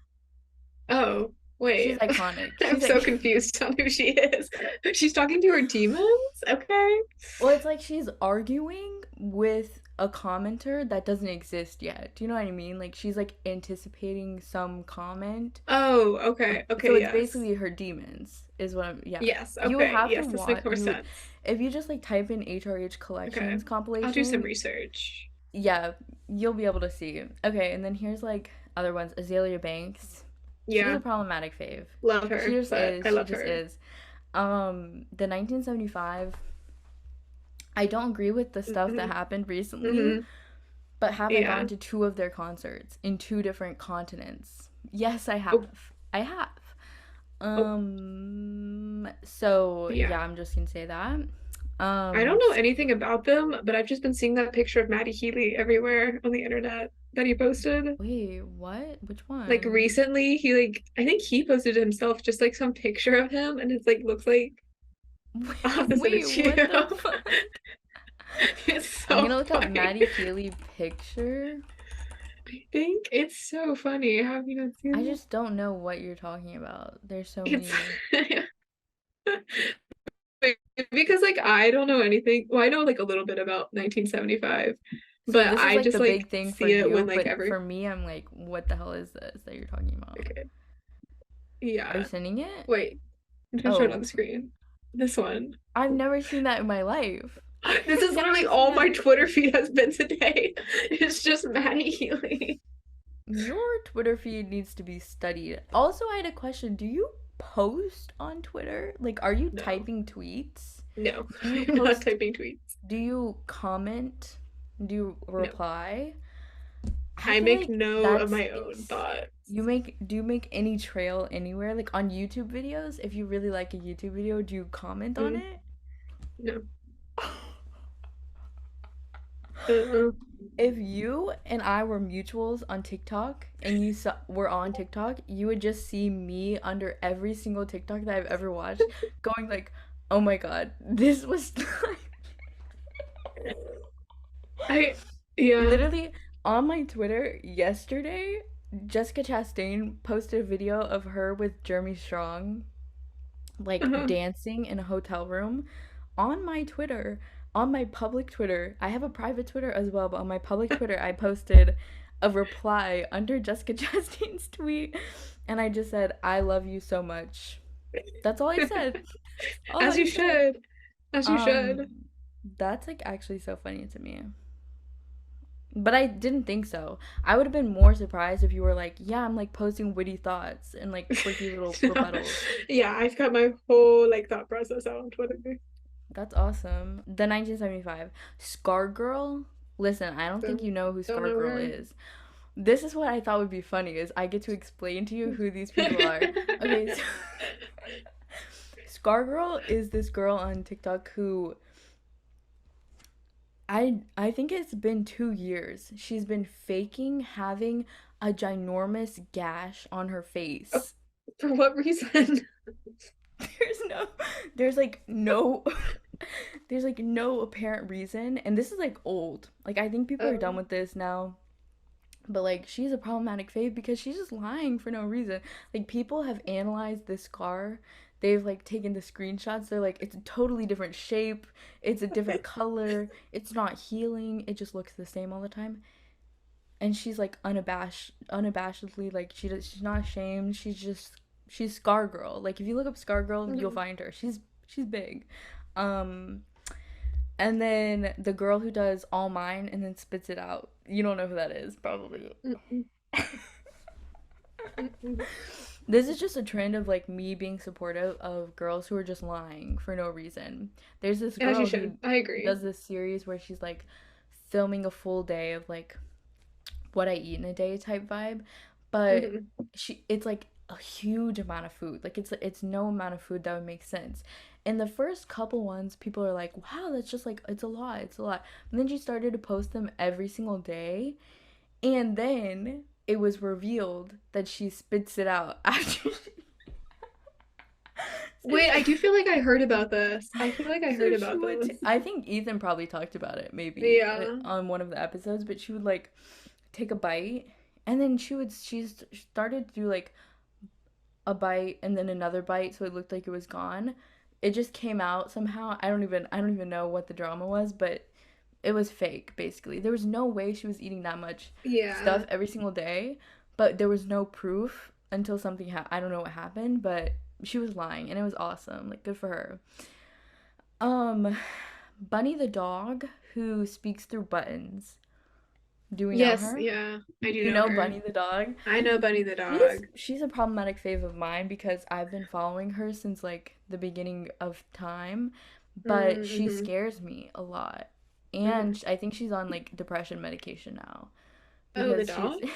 [SPEAKER 1] Oh,
[SPEAKER 2] She's
[SPEAKER 1] wait.
[SPEAKER 2] iconic.
[SPEAKER 1] I'm
[SPEAKER 2] She's
[SPEAKER 1] so
[SPEAKER 2] like,
[SPEAKER 1] confused on who she is. She's talking to her demons? Okay.
[SPEAKER 2] well, it's like she's arguing with a commenter that doesn't exist yet. Do you know what I mean? Like, she's like anticipating some comment.
[SPEAKER 1] Oh, okay.
[SPEAKER 2] So
[SPEAKER 1] Okay,
[SPEAKER 2] it's
[SPEAKER 1] yes.
[SPEAKER 2] basically her demons, is what yeah.
[SPEAKER 1] Yes.
[SPEAKER 2] You would
[SPEAKER 1] Okay.
[SPEAKER 2] have to
[SPEAKER 1] Yes, this makes
[SPEAKER 2] watch,
[SPEAKER 1] more sense.
[SPEAKER 2] if you just like type in HRH
[SPEAKER 1] Okay.
[SPEAKER 2] collections
[SPEAKER 1] I'll do some
[SPEAKER 2] compilation,
[SPEAKER 1] research.
[SPEAKER 2] yeah, you'll be able to see. Okay, and then here's like other ones. Azalea Banks. She's a
[SPEAKER 1] Yeah.
[SPEAKER 2] problematic fave.
[SPEAKER 1] Love
[SPEAKER 2] She
[SPEAKER 1] her,
[SPEAKER 2] just
[SPEAKER 1] but
[SPEAKER 2] is.
[SPEAKER 1] I
[SPEAKER 2] She
[SPEAKER 1] love
[SPEAKER 2] just
[SPEAKER 1] her.
[SPEAKER 2] is. The 1975. I don't agree with the stuff that
[SPEAKER 1] Hmm.
[SPEAKER 2] happened recently,
[SPEAKER 1] Hmm.
[SPEAKER 2] but have I
[SPEAKER 1] Yeah.
[SPEAKER 2] gone to two of their concerts in two different continents? Yes, I
[SPEAKER 1] Oh,
[SPEAKER 2] have. I have.
[SPEAKER 1] oh,
[SPEAKER 2] So
[SPEAKER 1] yeah.
[SPEAKER 2] yeah, I'm just gonna say that.
[SPEAKER 1] I don't know
[SPEAKER 2] S-
[SPEAKER 1] anything about them, but I've just been seeing that picture of Matty Healy everywhere on the internet that he posted.
[SPEAKER 2] Wait, what? Which
[SPEAKER 1] Like
[SPEAKER 2] one?
[SPEAKER 1] recently, he like I think he posted himself just like some picture of him, and it's like looks like I'll have to send it
[SPEAKER 2] Wait,
[SPEAKER 1] to
[SPEAKER 2] what the
[SPEAKER 1] you.
[SPEAKER 2] fuck?
[SPEAKER 1] It's
[SPEAKER 2] I'm
[SPEAKER 1] so
[SPEAKER 2] gonna look up
[SPEAKER 1] funny.
[SPEAKER 2] Maddie Healy picture.
[SPEAKER 1] I think it's so funny. Have you not
[SPEAKER 2] I
[SPEAKER 1] seen that?
[SPEAKER 2] just don't know what you're talking about. There's so
[SPEAKER 1] It's
[SPEAKER 2] many.
[SPEAKER 1] because like I don't know anything. Well, I know like a little bit about 1975,
[SPEAKER 2] So
[SPEAKER 1] but
[SPEAKER 2] this is
[SPEAKER 1] I
[SPEAKER 2] like the
[SPEAKER 1] just like
[SPEAKER 2] big thing for
[SPEAKER 1] see it when
[SPEAKER 2] you,
[SPEAKER 1] like
[SPEAKER 2] but
[SPEAKER 1] every
[SPEAKER 2] for me, I'm like, what the hell is this that you're talking about?
[SPEAKER 1] okay.
[SPEAKER 2] Are you
[SPEAKER 1] Yeah.
[SPEAKER 2] sending it?
[SPEAKER 1] Wait, I'm gonna show it on
[SPEAKER 2] Oh,
[SPEAKER 1] the screen. This one.
[SPEAKER 2] I've never seen that in my life.
[SPEAKER 1] This
[SPEAKER 2] I've
[SPEAKER 1] is
[SPEAKER 2] never
[SPEAKER 1] literally
[SPEAKER 2] seen
[SPEAKER 1] all my
[SPEAKER 2] that.
[SPEAKER 1] Twitter feed has been today. It's just Maddie Healy.
[SPEAKER 2] Your Twitter feed needs to be studied. Also, I had a question. Do you post on Twitter? Like, are you
[SPEAKER 1] No,
[SPEAKER 2] typing tweets?
[SPEAKER 1] no,
[SPEAKER 2] Do you
[SPEAKER 1] I'm not
[SPEAKER 2] post,
[SPEAKER 1] typing tweets.
[SPEAKER 2] do you comment? Do you
[SPEAKER 1] No,
[SPEAKER 2] reply? I
[SPEAKER 1] I
[SPEAKER 2] feel
[SPEAKER 1] make
[SPEAKER 2] like
[SPEAKER 1] note of
[SPEAKER 2] that's
[SPEAKER 1] my own thoughts.
[SPEAKER 2] do you make any trail anywhere? Like on YouTube videos? If you really like a YouTube video, do you comment on
[SPEAKER 1] Mm,
[SPEAKER 2] it?
[SPEAKER 1] no. Uh-uh.
[SPEAKER 2] If you and I were mutuals on TikTok and were on TikTok, you would just see me under every single TikTok that I've ever watched going like, "Oh my God, this was
[SPEAKER 1] I, yeah.
[SPEAKER 2] literally on my Twitter yesterday, Jessica Chastain posted a video of her with Jeremy Strong like
[SPEAKER 1] Uh-huh.
[SPEAKER 2] dancing in a hotel room on my Twitter, on my public Twitter. I have a private Twitter as well, but on my public Twitter, I posted a reply under Jessica Chastain's tweet, and I just said, "I love you so much." That's all I said. That's all
[SPEAKER 1] As
[SPEAKER 2] I
[SPEAKER 1] you
[SPEAKER 2] said.
[SPEAKER 1] should. As you
[SPEAKER 2] Um,
[SPEAKER 1] should.
[SPEAKER 2] that's like actually so funny to me. But I didn't think so. I would have been more surprised if you were like, "Yeah, I'm like posting witty thoughts and like quirky little
[SPEAKER 1] No.
[SPEAKER 2] rebuttals."
[SPEAKER 1] Yeah, I've got my whole like thought process out on Twitter.
[SPEAKER 2] That's awesome. The 1975 Scar Girl. Listen, I don't think
[SPEAKER 1] Don't
[SPEAKER 2] you know who
[SPEAKER 1] don't
[SPEAKER 2] Scar
[SPEAKER 1] know
[SPEAKER 2] Girl
[SPEAKER 1] her.
[SPEAKER 2] is. This is what I thought would be funny is I get to explain to you who these people are. Okay, so Scar Girl is this girl on TikTok who I think it's been 2 years. She's been faking having a ginormous gash on her face.
[SPEAKER 1] For what reason?
[SPEAKER 2] There's no there's like no there's like no apparent reason, and this is like old. Like I think people are done
[SPEAKER 1] Um,
[SPEAKER 2] with this now. But like she's a problematic fave because she's just lying for no reason. Like people have analyzed this scar. They've like taken the screenshots. They're like it's a totally different shape. It's a different color. It's not healing. It just looks the same all the time. And she's like unabashedly like she's not ashamed. She's Scar Girl. Like if you look up Scar Girl, you'll
[SPEAKER 1] mhm,
[SPEAKER 2] find her. She's big. Um and then the girl who does all mine and then spits it out. You don't know who that is, probably.
[SPEAKER 1] mm, mm, mm.
[SPEAKER 2] This is just a trend of like me being supportive of girls who are just lying for no reason. There's this
[SPEAKER 1] As you
[SPEAKER 2] girl who
[SPEAKER 1] should. I agree.
[SPEAKER 2] does this series where she's like filming a full day of like what I eat in a day type vibe, but
[SPEAKER 1] Hmm.
[SPEAKER 2] it's like a huge amount of food. Like it's no amount of food that would make sense. In the first couple ones, people are like, "Wow, that's just like it's a lot, it's a lot." And then she started to post them every single day, and then it was revealed that she spits it out after so
[SPEAKER 1] Wait, I do feel like I heard about this. I feel like I heard
[SPEAKER 2] so she
[SPEAKER 1] about
[SPEAKER 2] would
[SPEAKER 1] this.
[SPEAKER 2] I think Ethan probably talked about it maybe
[SPEAKER 1] Yeah.
[SPEAKER 2] on one of the episodes, but she would like take a bite and then she started to do like a bite and then another bite so it looked like it was gone. It just came out somehow. I don't even know what the drama was, but it was fake basically. There was no way she was eating that much
[SPEAKER 1] Yeah.
[SPEAKER 2] stuff every single day, but there was no proof until something I don't know what happened, but she was lying and it was awesome. Like good for her. Um Bunny the dog who speaks through buttons. Do we know
[SPEAKER 1] Yes,
[SPEAKER 2] her?
[SPEAKER 1] yeah. I do
[SPEAKER 2] You
[SPEAKER 1] know
[SPEAKER 2] know
[SPEAKER 1] her.
[SPEAKER 2] Bunny the dog?
[SPEAKER 1] I know Bunny the dog.
[SPEAKER 2] She's a problematic fave of mine because I've been following her since like the beginning of time but she
[SPEAKER 1] Mm-hmm.
[SPEAKER 2] scares me a lot.
[SPEAKER 1] Mm-hmm.
[SPEAKER 2] And I think she's on like depression medication now
[SPEAKER 1] Oh, the
[SPEAKER 2] because she's
[SPEAKER 1] dog?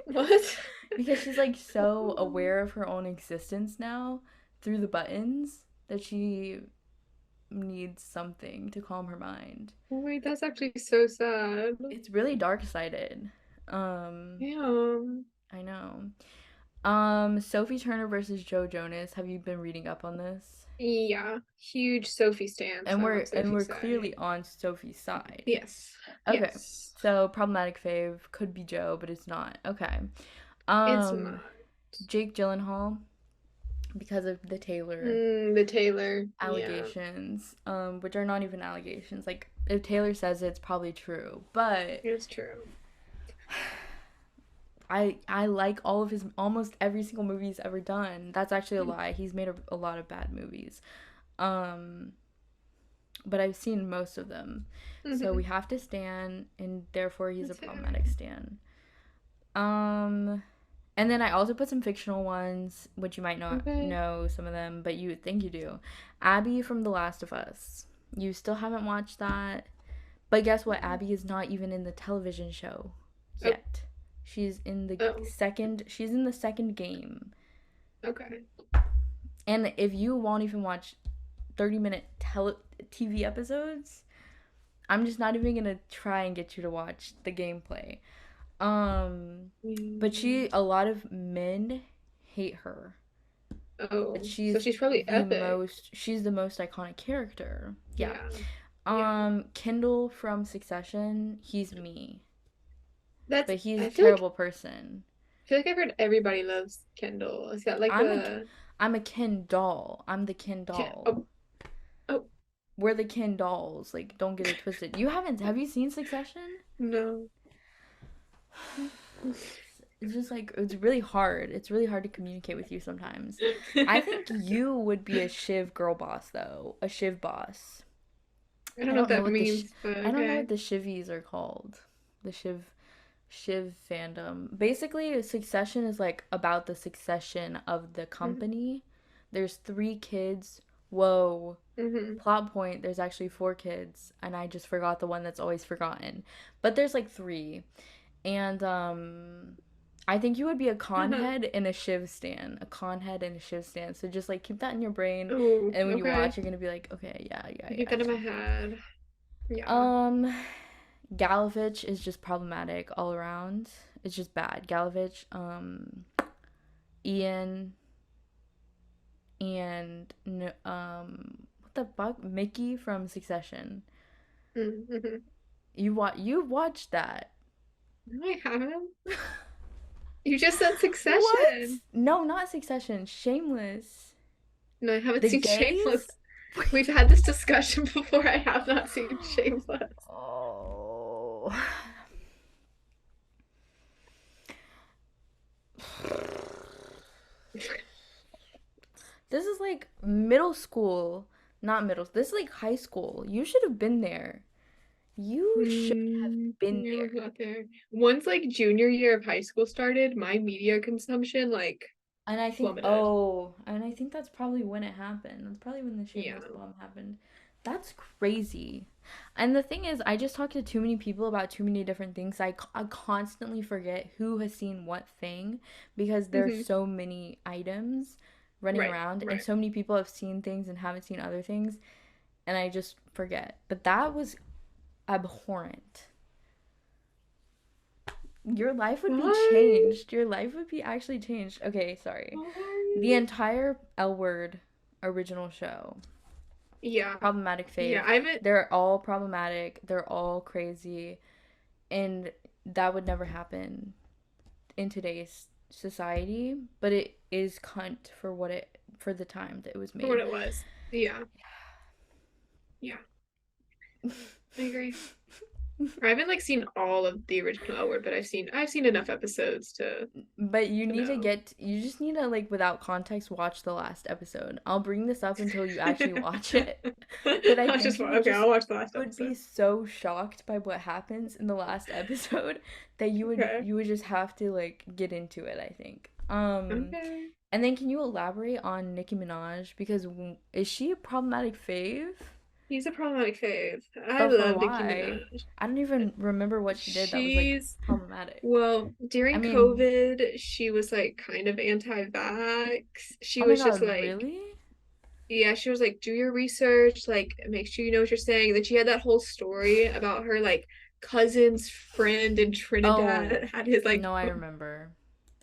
[SPEAKER 1] What?
[SPEAKER 2] because she's like so aware of her own existence now through the buttons that she needs something to calm her mind.
[SPEAKER 1] Wait, that's actually so sad.
[SPEAKER 2] It's really dark-sided. Um,
[SPEAKER 1] Damn.
[SPEAKER 2] I know. Sophie Turner versus Joe Jonas. Have you been reading up on this?
[SPEAKER 1] Yeah, huge Sophie stan,
[SPEAKER 2] And
[SPEAKER 1] so I'm
[SPEAKER 2] we're
[SPEAKER 1] on
[SPEAKER 2] and we're
[SPEAKER 1] Sophie's
[SPEAKER 2] clearly
[SPEAKER 1] side.
[SPEAKER 2] on Sophie's side.
[SPEAKER 1] Yes.
[SPEAKER 2] Okay.
[SPEAKER 1] Yes.
[SPEAKER 2] So problematic fave could be Joe, but it's not. Okay.
[SPEAKER 1] It's
[SPEAKER 2] Um,
[SPEAKER 1] not.
[SPEAKER 2] Jake Gyllenhaal because of the Taylor
[SPEAKER 1] The Taylor. Yeah.
[SPEAKER 2] allegations, which are not even allegations. Like if Taylor says it, it's probably true. But
[SPEAKER 1] It's true.
[SPEAKER 2] I like all of his almost every single movie he's ever done. That's actually a lie. He's made a lot of bad movies. Um, but I've seen most of them. So we
[SPEAKER 1] Mm-hmm.
[SPEAKER 2] have to stan, and therefore he's a
[SPEAKER 1] That's fair.
[SPEAKER 2] problematic stan. Um, and then I also put some fictional ones, which you might not
[SPEAKER 1] Okay.
[SPEAKER 2] know some of them, but you would think you do. Abby from The Last of Us. You still haven't watched that. But guess what? Abby is not even in the television show
[SPEAKER 1] Oh,
[SPEAKER 2] yet.
[SPEAKER 1] oh,
[SPEAKER 2] She's in the second game.
[SPEAKER 1] okay.
[SPEAKER 2] And if you won't even watch 30-minute TV episodes, I'm just not even going to try and get you to watch the gameplay. Um but
[SPEAKER 1] Mm.
[SPEAKER 2] a lot of men hate her. But
[SPEAKER 1] Oh, so she's probably epic.
[SPEAKER 2] she's the most iconic character. Yeah.
[SPEAKER 1] Yeah. Yeah.
[SPEAKER 2] Kendall from Succession, he's me.
[SPEAKER 1] That's,
[SPEAKER 2] But he's a
[SPEAKER 1] I feel like,
[SPEAKER 2] terrible person.
[SPEAKER 1] I feel like I've heard everybody loves Kendall. It's got like
[SPEAKER 2] I'm a
[SPEAKER 1] the,
[SPEAKER 2] I'm a Ken doll. I'm the Ken doll.
[SPEAKER 1] oh, oh,
[SPEAKER 2] We're the Ken dolls. Like, don't get it twisted. Have you seen Succession?
[SPEAKER 1] no.
[SPEAKER 2] It's just like it's really hard. It's really hard to communicate with you sometimes. I think you would be a Shiv girl boss though. A Shiv boss.
[SPEAKER 1] I don't
[SPEAKER 2] I
[SPEAKER 1] know what
[SPEAKER 2] don't know
[SPEAKER 1] that
[SPEAKER 2] what the
[SPEAKER 1] means, but
[SPEAKER 2] I don't know
[SPEAKER 1] okay.
[SPEAKER 2] what the Shivies are called. The Shiv fandom. Basically, Succession is like about the succession of the
[SPEAKER 1] Mm-hmm.
[SPEAKER 2] company. There's three kids. Whoa.
[SPEAKER 1] Mm-hmm.
[SPEAKER 2] Plot point, there's actually four kids, and I just forgot the one that's always forgotten. But there's like three. And I think you would be a con
[SPEAKER 1] Uh-huh.
[SPEAKER 2] head and a Shiv stan. A con head and a Shiv stan. So just like keep that in your brain,
[SPEAKER 1] Oh,
[SPEAKER 2] and when you watch
[SPEAKER 1] okay.
[SPEAKER 2] you're gonna be like, okay, yeah, yeah,
[SPEAKER 1] I keep
[SPEAKER 2] yeah,
[SPEAKER 1] that in my
[SPEAKER 2] yeah.
[SPEAKER 1] head. Yeah.
[SPEAKER 2] Um Galavich is just problematic all around. It's just bad. Galavich, Ian, and what the fuck? Mickey from Succession.
[SPEAKER 1] Mm-hmm.
[SPEAKER 2] You watched that.
[SPEAKER 1] No, I haven't. You just said
[SPEAKER 2] What?
[SPEAKER 1] Succession.
[SPEAKER 2] No, not Succession. Shameless.
[SPEAKER 1] No, I haven't
[SPEAKER 2] The
[SPEAKER 1] seen
[SPEAKER 2] gays?
[SPEAKER 1] Shameless. We've had this discussion before. I have not seen Shameless.
[SPEAKER 2] Oh. This is like middle school. Not middle. This is like high school. You should have been there. You should have been
[SPEAKER 1] Yeah, I
[SPEAKER 2] there.
[SPEAKER 1] was not there. Once like junior year of high school started, my media consumption like plummeted.
[SPEAKER 2] And I think that's probably when it happened. That's probably when the
[SPEAKER 1] Yeah.
[SPEAKER 2] shameless bomb happened. That's crazy. And the thing is, I just talk to too many people about too many different things. I constantly forget who has seen what thing because there's
[SPEAKER 1] Hmm.
[SPEAKER 2] so many items running
[SPEAKER 1] Right,
[SPEAKER 2] around and
[SPEAKER 1] right.
[SPEAKER 2] so many people have seen things and haven't seen other things and I just forget. But that was abhorrent. Your life would be
[SPEAKER 1] What?
[SPEAKER 2] changed. Your life would be actually changed. Okay, sorry. The
[SPEAKER 1] What?
[SPEAKER 2] entire L Word original show,
[SPEAKER 1] Yeah.
[SPEAKER 2] problematic
[SPEAKER 1] Yeah,
[SPEAKER 2] fave,
[SPEAKER 1] I haven't.
[SPEAKER 2] they're all problematic. They're all crazy. And that would never happen in today's society. But it is cunt for the time that it was
[SPEAKER 1] For what
[SPEAKER 2] made.
[SPEAKER 1] it was. Yeah. Yeah. I agree. I haven't like seen all of the original L Word, but I've seen enough episodes
[SPEAKER 2] But
[SPEAKER 1] to know.
[SPEAKER 2] you just need to, like, without context, watch the last episode. I'll bring this up until you actually watch it. But I
[SPEAKER 1] I was
[SPEAKER 2] think
[SPEAKER 1] just okay, I'll watch the last
[SPEAKER 2] you would be
[SPEAKER 1] episode.
[SPEAKER 2] so shocked by what happens in the last episode that
[SPEAKER 1] Okay.
[SPEAKER 2] you would just have to, like, get into it, I think.
[SPEAKER 1] Okay.
[SPEAKER 2] And then can you elaborate on Nicki Minaj? Because is she a problematic fave?
[SPEAKER 1] He's a problematic fave. I
[SPEAKER 2] But for
[SPEAKER 1] love Nicki
[SPEAKER 2] why?
[SPEAKER 1] Minaj.
[SPEAKER 2] I don't even remember what she did that was like
[SPEAKER 1] She's
[SPEAKER 2] problematic.
[SPEAKER 1] Well,
[SPEAKER 2] I
[SPEAKER 1] during
[SPEAKER 2] mean,
[SPEAKER 1] COVID, she was like kind of anti-vax. She
[SPEAKER 2] oh my
[SPEAKER 1] was just
[SPEAKER 2] God,
[SPEAKER 1] like,
[SPEAKER 2] really?
[SPEAKER 1] yeah, she was like, do your research, like make sure you know what you're saying. Then she had that whole story about her like cousin's friend in
[SPEAKER 2] Oh,
[SPEAKER 1] Trinidad had his
[SPEAKER 2] no, I remember.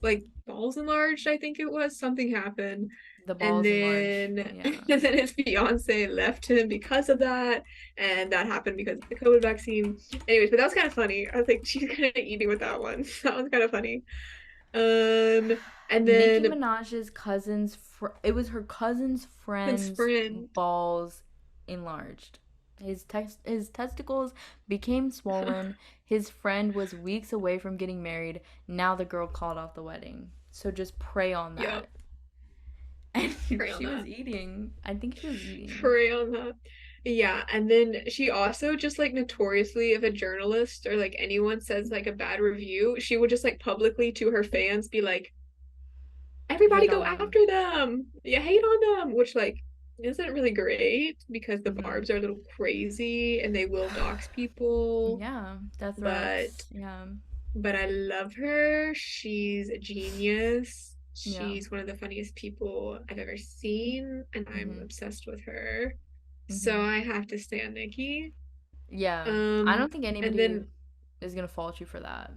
[SPEAKER 1] like balls enlarged, I think it was. Something happened.
[SPEAKER 2] The
[SPEAKER 1] And
[SPEAKER 2] balls enlarged.
[SPEAKER 1] then
[SPEAKER 2] Yeah.
[SPEAKER 1] and then his fiance left him because of that. And that happened because of the COVID vaccine. Anyways, but that was kind of funny. I was like, she's kind of eating with that one. That was kind of funny. Um, and
[SPEAKER 2] Nicki
[SPEAKER 1] then
[SPEAKER 2] Minaj's it was her cousin's
[SPEAKER 1] his
[SPEAKER 2] friend's
[SPEAKER 1] friend,
[SPEAKER 2] balls enlarged. His testicles became swollen. His friend was weeks away from getting married. Now the girl called off the wedding. So just pray on
[SPEAKER 1] yep,
[SPEAKER 2] that. And
[SPEAKER 1] pray on
[SPEAKER 2] she was
[SPEAKER 1] that.
[SPEAKER 2] eating. I think she was eating.
[SPEAKER 1] Pray on that. Yeah, and then she also just like notoriously, if a journalist or like anyone says like a bad review, she would just like publicly to her fans be like, everybody
[SPEAKER 2] Hate
[SPEAKER 1] go
[SPEAKER 2] on them.
[SPEAKER 1] after them. Yeah, hate on them, which like isn't really great because the
[SPEAKER 2] Mm-hmm.
[SPEAKER 1] Barbs are a little crazy and they will dox people.
[SPEAKER 2] Yeah, death
[SPEAKER 1] But
[SPEAKER 2] threats. Yeah.
[SPEAKER 1] I love her. She's a genius.
[SPEAKER 2] Yeah.
[SPEAKER 1] She's one of the funniest people I've ever seen, and I'm
[SPEAKER 2] Mm-hmm.
[SPEAKER 1] obsessed with her. So
[SPEAKER 2] Mm-hmm.
[SPEAKER 1] I have to stand Nicki.
[SPEAKER 2] Yeah. I
[SPEAKER 1] Um,
[SPEAKER 2] don't think
[SPEAKER 1] and
[SPEAKER 2] anybody
[SPEAKER 1] then
[SPEAKER 2] is gonna fault you for that.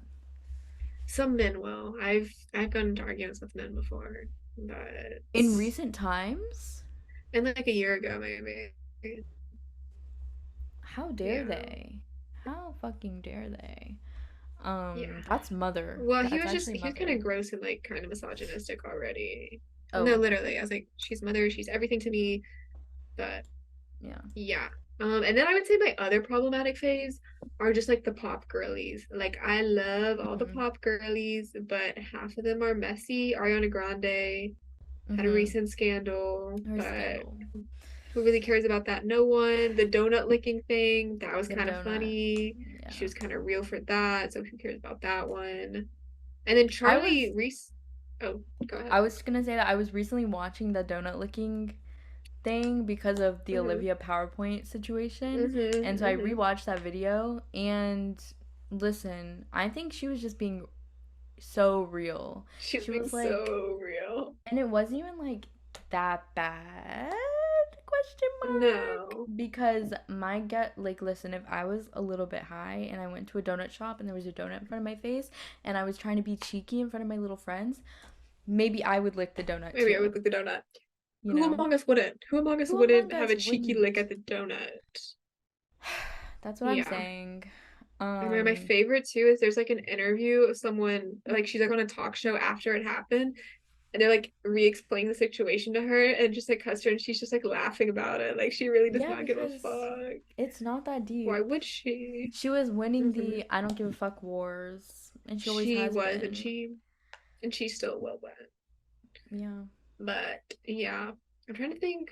[SPEAKER 1] some men will. I've gotten into arguments with men before, but
[SPEAKER 2] In recent times,
[SPEAKER 1] and like a year ago maybe.
[SPEAKER 2] how dare
[SPEAKER 1] Yeah.
[SPEAKER 2] they? How fucking dare they?
[SPEAKER 1] Yeah.
[SPEAKER 2] That's mother.
[SPEAKER 1] Well,
[SPEAKER 2] That's actually
[SPEAKER 1] he was kind of
[SPEAKER 2] mother.
[SPEAKER 1] gross and like kind of misogynistic already. No,
[SPEAKER 2] Oh,
[SPEAKER 1] literally. I was like, she's mother, she's everything to me. But
[SPEAKER 2] yeah.
[SPEAKER 1] yeah. And then I would say my other problematic phase are just like the pop girlies. Like I love all the
[SPEAKER 2] Mm-hmm.
[SPEAKER 1] pop girlies, but half of them are messy. Ariana Grande had a
[SPEAKER 2] Mm-hmm.
[SPEAKER 1] recent scandal,
[SPEAKER 2] Her
[SPEAKER 1] but
[SPEAKER 2] scandal.
[SPEAKER 1] who really cares about that? No one. The donut licking thing, that was
[SPEAKER 2] The
[SPEAKER 1] kind of
[SPEAKER 2] donut.
[SPEAKER 1] funny. She
[SPEAKER 2] Yeah.
[SPEAKER 1] was kind of real for that, so who cares about that one? And then
[SPEAKER 2] I
[SPEAKER 1] Charlie
[SPEAKER 2] was
[SPEAKER 1] Reese. Oh, go ahead.
[SPEAKER 2] I was gonna say that I was recently watching the donut licking thing because of the
[SPEAKER 1] Mm-hmm.
[SPEAKER 2] Olivia PowerPoint situation. And
[SPEAKER 1] Mm-hmm.
[SPEAKER 2] so I
[SPEAKER 1] Mm-hmm.
[SPEAKER 2] rewatched that video and listen, I think she was just being so real.
[SPEAKER 1] She's
[SPEAKER 2] She
[SPEAKER 1] being
[SPEAKER 2] was like,
[SPEAKER 1] so real.
[SPEAKER 2] and it wasn't even like that bad question mark
[SPEAKER 1] No.
[SPEAKER 2] because my gut like listen, if I was a little bit high and I went to a donut shop and there was a donut in front of my face and I was trying to be cheeky in front of my little friends, maybe I would lick the donut
[SPEAKER 1] Maybe I
[SPEAKER 2] too,
[SPEAKER 1] would lick the donut.
[SPEAKER 2] you
[SPEAKER 1] Who
[SPEAKER 2] know?
[SPEAKER 1] among us wouldn't? Who among us
[SPEAKER 2] Who among
[SPEAKER 1] wouldn't have
[SPEAKER 2] us
[SPEAKER 1] a cheeky lick
[SPEAKER 2] wouldn't?
[SPEAKER 1] at the donut?
[SPEAKER 2] That's what I'm
[SPEAKER 1] Yeah.
[SPEAKER 2] saying.
[SPEAKER 1] And my
[SPEAKER 2] um
[SPEAKER 1] favorite too is there's like an interview of someone like she's like on a talk show after it happened and they're like re-explaining the situation to her and just like cuss her and she's just like laughing about it. Like she really does
[SPEAKER 2] yeah,
[SPEAKER 1] not give a
[SPEAKER 2] because
[SPEAKER 1] fuck.
[SPEAKER 2] it's not that
[SPEAKER 1] Why
[SPEAKER 2] deep.
[SPEAKER 1] would she?
[SPEAKER 2] She was winning
[SPEAKER 1] Hmm.
[SPEAKER 2] the I don't give a fuck wars and she always
[SPEAKER 1] She
[SPEAKER 2] has
[SPEAKER 1] was
[SPEAKER 2] been.
[SPEAKER 1] and she still will win.
[SPEAKER 2] Yeah.
[SPEAKER 1] But yeah, I'm trying to think.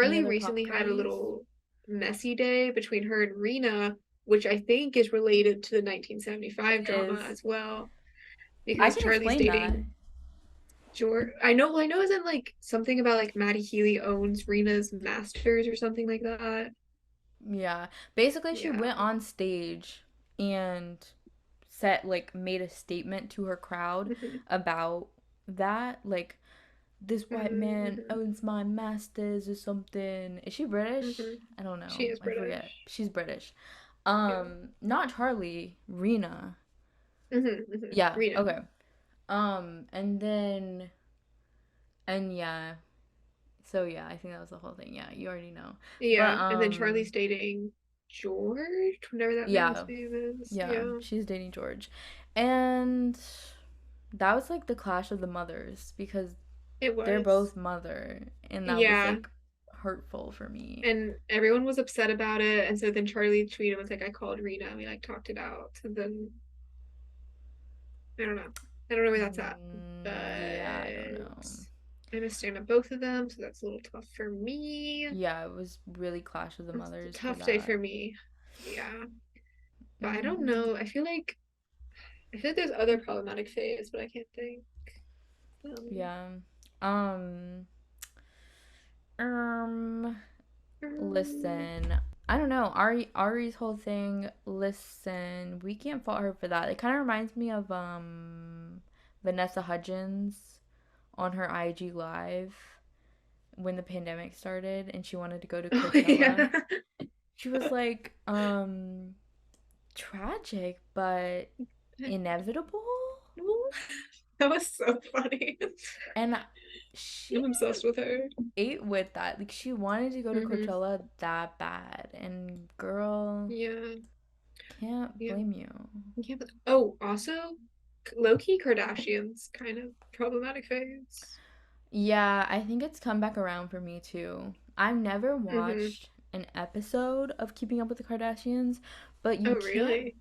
[SPEAKER 2] Any
[SPEAKER 1] Charlie
[SPEAKER 2] other pop
[SPEAKER 1] recently had a
[SPEAKER 2] girlies?
[SPEAKER 1] little messy day between her and Rena, which I think is related to the
[SPEAKER 2] It
[SPEAKER 1] 1975 drama
[SPEAKER 2] is.
[SPEAKER 1] as well,
[SPEAKER 2] I
[SPEAKER 1] because
[SPEAKER 2] can
[SPEAKER 1] Charlie's
[SPEAKER 2] explain that.
[SPEAKER 1] dating George. I know isn't like something about like Maddie Healy owns Rena's masters or something like that.
[SPEAKER 2] Yeah. Basically, she
[SPEAKER 1] Yeah.
[SPEAKER 2] went on stage and made a statement to her crowd
[SPEAKER 1] Hmm.
[SPEAKER 2] about that. Like, this white man
[SPEAKER 1] Hmm.
[SPEAKER 2] owns my masters or something. Is she British?
[SPEAKER 1] Hmm.
[SPEAKER 2] I don't
[SPEAKER 1] She
[SPEAKER 2] know.
[SPEAKER 1] is
[SPEAKER 2] I forget.
[SPEAKER 1] British.
[SPEAKER 2] She's British.
[SPEAKER 1] Yeah.
[SPEAKER 2] Not Charlie, Rena. Yeah,
[SPEAKER 1] Rena.
[SPEAKER 2] okay. And then and yeah. So yeah, I think that was the whole thing. Yeah, you already know. But
[SPEAKER 1] Yeah. And then Charlie's dating George, whatever that man's
[SPEAKER 2] yeah.
[SPEAKER 1] name is.
[SPEAKER 2] Yeah,
[SPEAKER 1] Yeah.
[SPEAKER 2] she's dating George. And that was like the clash of the mothers because
[SPEAKER 1] It
[SPEAKER 2] they're
[SPEAKER 1] was.
[SPEAKER 2] both mother and that was
[SPEAKER 1] Yeah.
[SPEAKER 2] like hurtful for me.
[SPEAKER 1] And everyone was upset about it. And so then Charlie tweeted and was like, I called Rena and we like talked it out. And then I don't know. I don't know where that's at. But
[SPEAKER 2] Yeah, I don't know.
[SPEAKER 1] I'm a stand up both of them, so that's a little tough for me.
[SPEAKER 2] Yeah, it was really clash of the
[SPEAKER 1] It's a
[SPEAKER 2] mothers for
[SPEAKER 1] tough day
[SPEAKER 2] that.
[SPEAKER 1] for me. Yeah. But I don't
[SPEAKER 2] Mm,
[SPEAKER 1] know. I feel like there's other problematic phase, but I can't think. Um,
[SPEAKER 2] yeah. Um, um,
[SPEAKER 1] Um,
[SPEAKER 2] listen, I don't know. Ari's whole thing, listen, we can't fault her for that. It kind of reminds me of Vanessa Hudgens on her IG live when the pandemic started and she wanted to go to
[SPEAKER 1] oh
[SPEAKER 2] Coachella.
[SPEAKER 1] yeah.
[SPEAKER 2] She was like, tragic but inevitable.
[SPEAKER 1] That was so funny.
[SPEAKER 2] And she
[SPEAKER 1] I'm obsessed with her.
[SPEAKER 2] ate with that. Like she wanted to go to
[SPEAKER 1] Hmm.
[SPEAKER 2] Coachella that bad. And girl,
[SPEAKER 1] Yeah.
[SPEAKER 2] can't
[SPEAKER 1] Yeah.
[SPEAKER 2] blame you.
[SPEAKER 1] Yeah. Oh, also, low-key Kardashians, kind of problematic phase.
[SPEAKER 2] Yeah, I think it's come back around for me too. I've never
[SPEAKER 1] Hmm.
[SPEAKER 2] watched an episode of Keeping Up with the Kardashians, but
[SPEAKER 1] Oh,
[SPEAKER 2] you can't
[SPEAKER 1] really?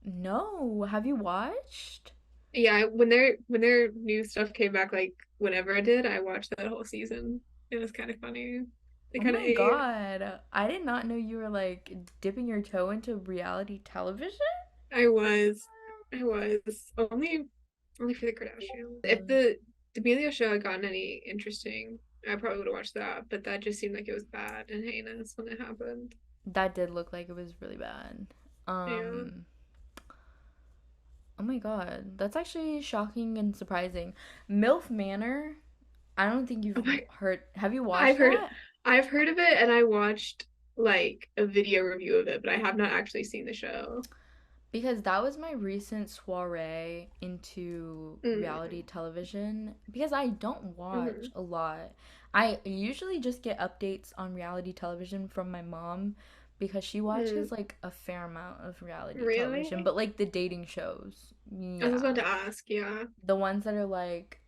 [SPEAKER 2] know. Have you watched?
[SPEAKER 1] Yeah, when their new stuff came back, like whenever I did, I watched that whole season. It was kind of funny. They
[SPEAKER 2] Oh
[SPEAKER 1] kind of
[SPEAKER 2] my
[SPEAKER 1] ate.
[SPEAKER 2] God. I did not know you were like dipping your toe into reality television.
[SPEAKER 1] I was, I was only for the Kardashians. If
[SPEAKER 2] Mm.
[SPEAKER 1] the D'Amelio show had gotten any interesting, I probably would have watched that. But that just seemed like it was bad and heinous when it happened.
[SPEAKER 2] That did look like it was really bad.
[SPEAKER 1] Yeah.
[SPEAKER 2] Um, oh my God. That's actually shocking and surprising. MILF Manor, I don't think
[SPEAKER 1] Oh
[SPEAKER 2] you've
[SPEAKER 1] my,
[SPEAKER 2] heard. Have you
[SPEAKER 1] I've
[SPEAKER 2] watched
[SPEAKER 1] heard,
[SPEAKER 2] that?
[SPEAKER 1] I've heard of it, and I watched like a video review of it, but I have not actually seen the show.
[SPEAKER 2] Because that was my recent soiree into reality
[SPEAKER 1] Mm-hmm.
[SPEAKER 2] television. Because I don't watch
[SPEAKER 1] Mm-hmm.
[SPEAKER 2] a lot. I usually just get updates on reality television from my mom because she
[SPEAKER 1] Mm.
[SPEAKER 2] watches like a fair amount of reality television,
[SPEAKER 1] Really?
[SPEAKER 2] but like the dating shows.
[SPEAKER 1] I was
[SPEAKER 2] Yeah.
[SPEAKER 1] about to ask. Yeah.
[SPEAKER 2] The ones that are like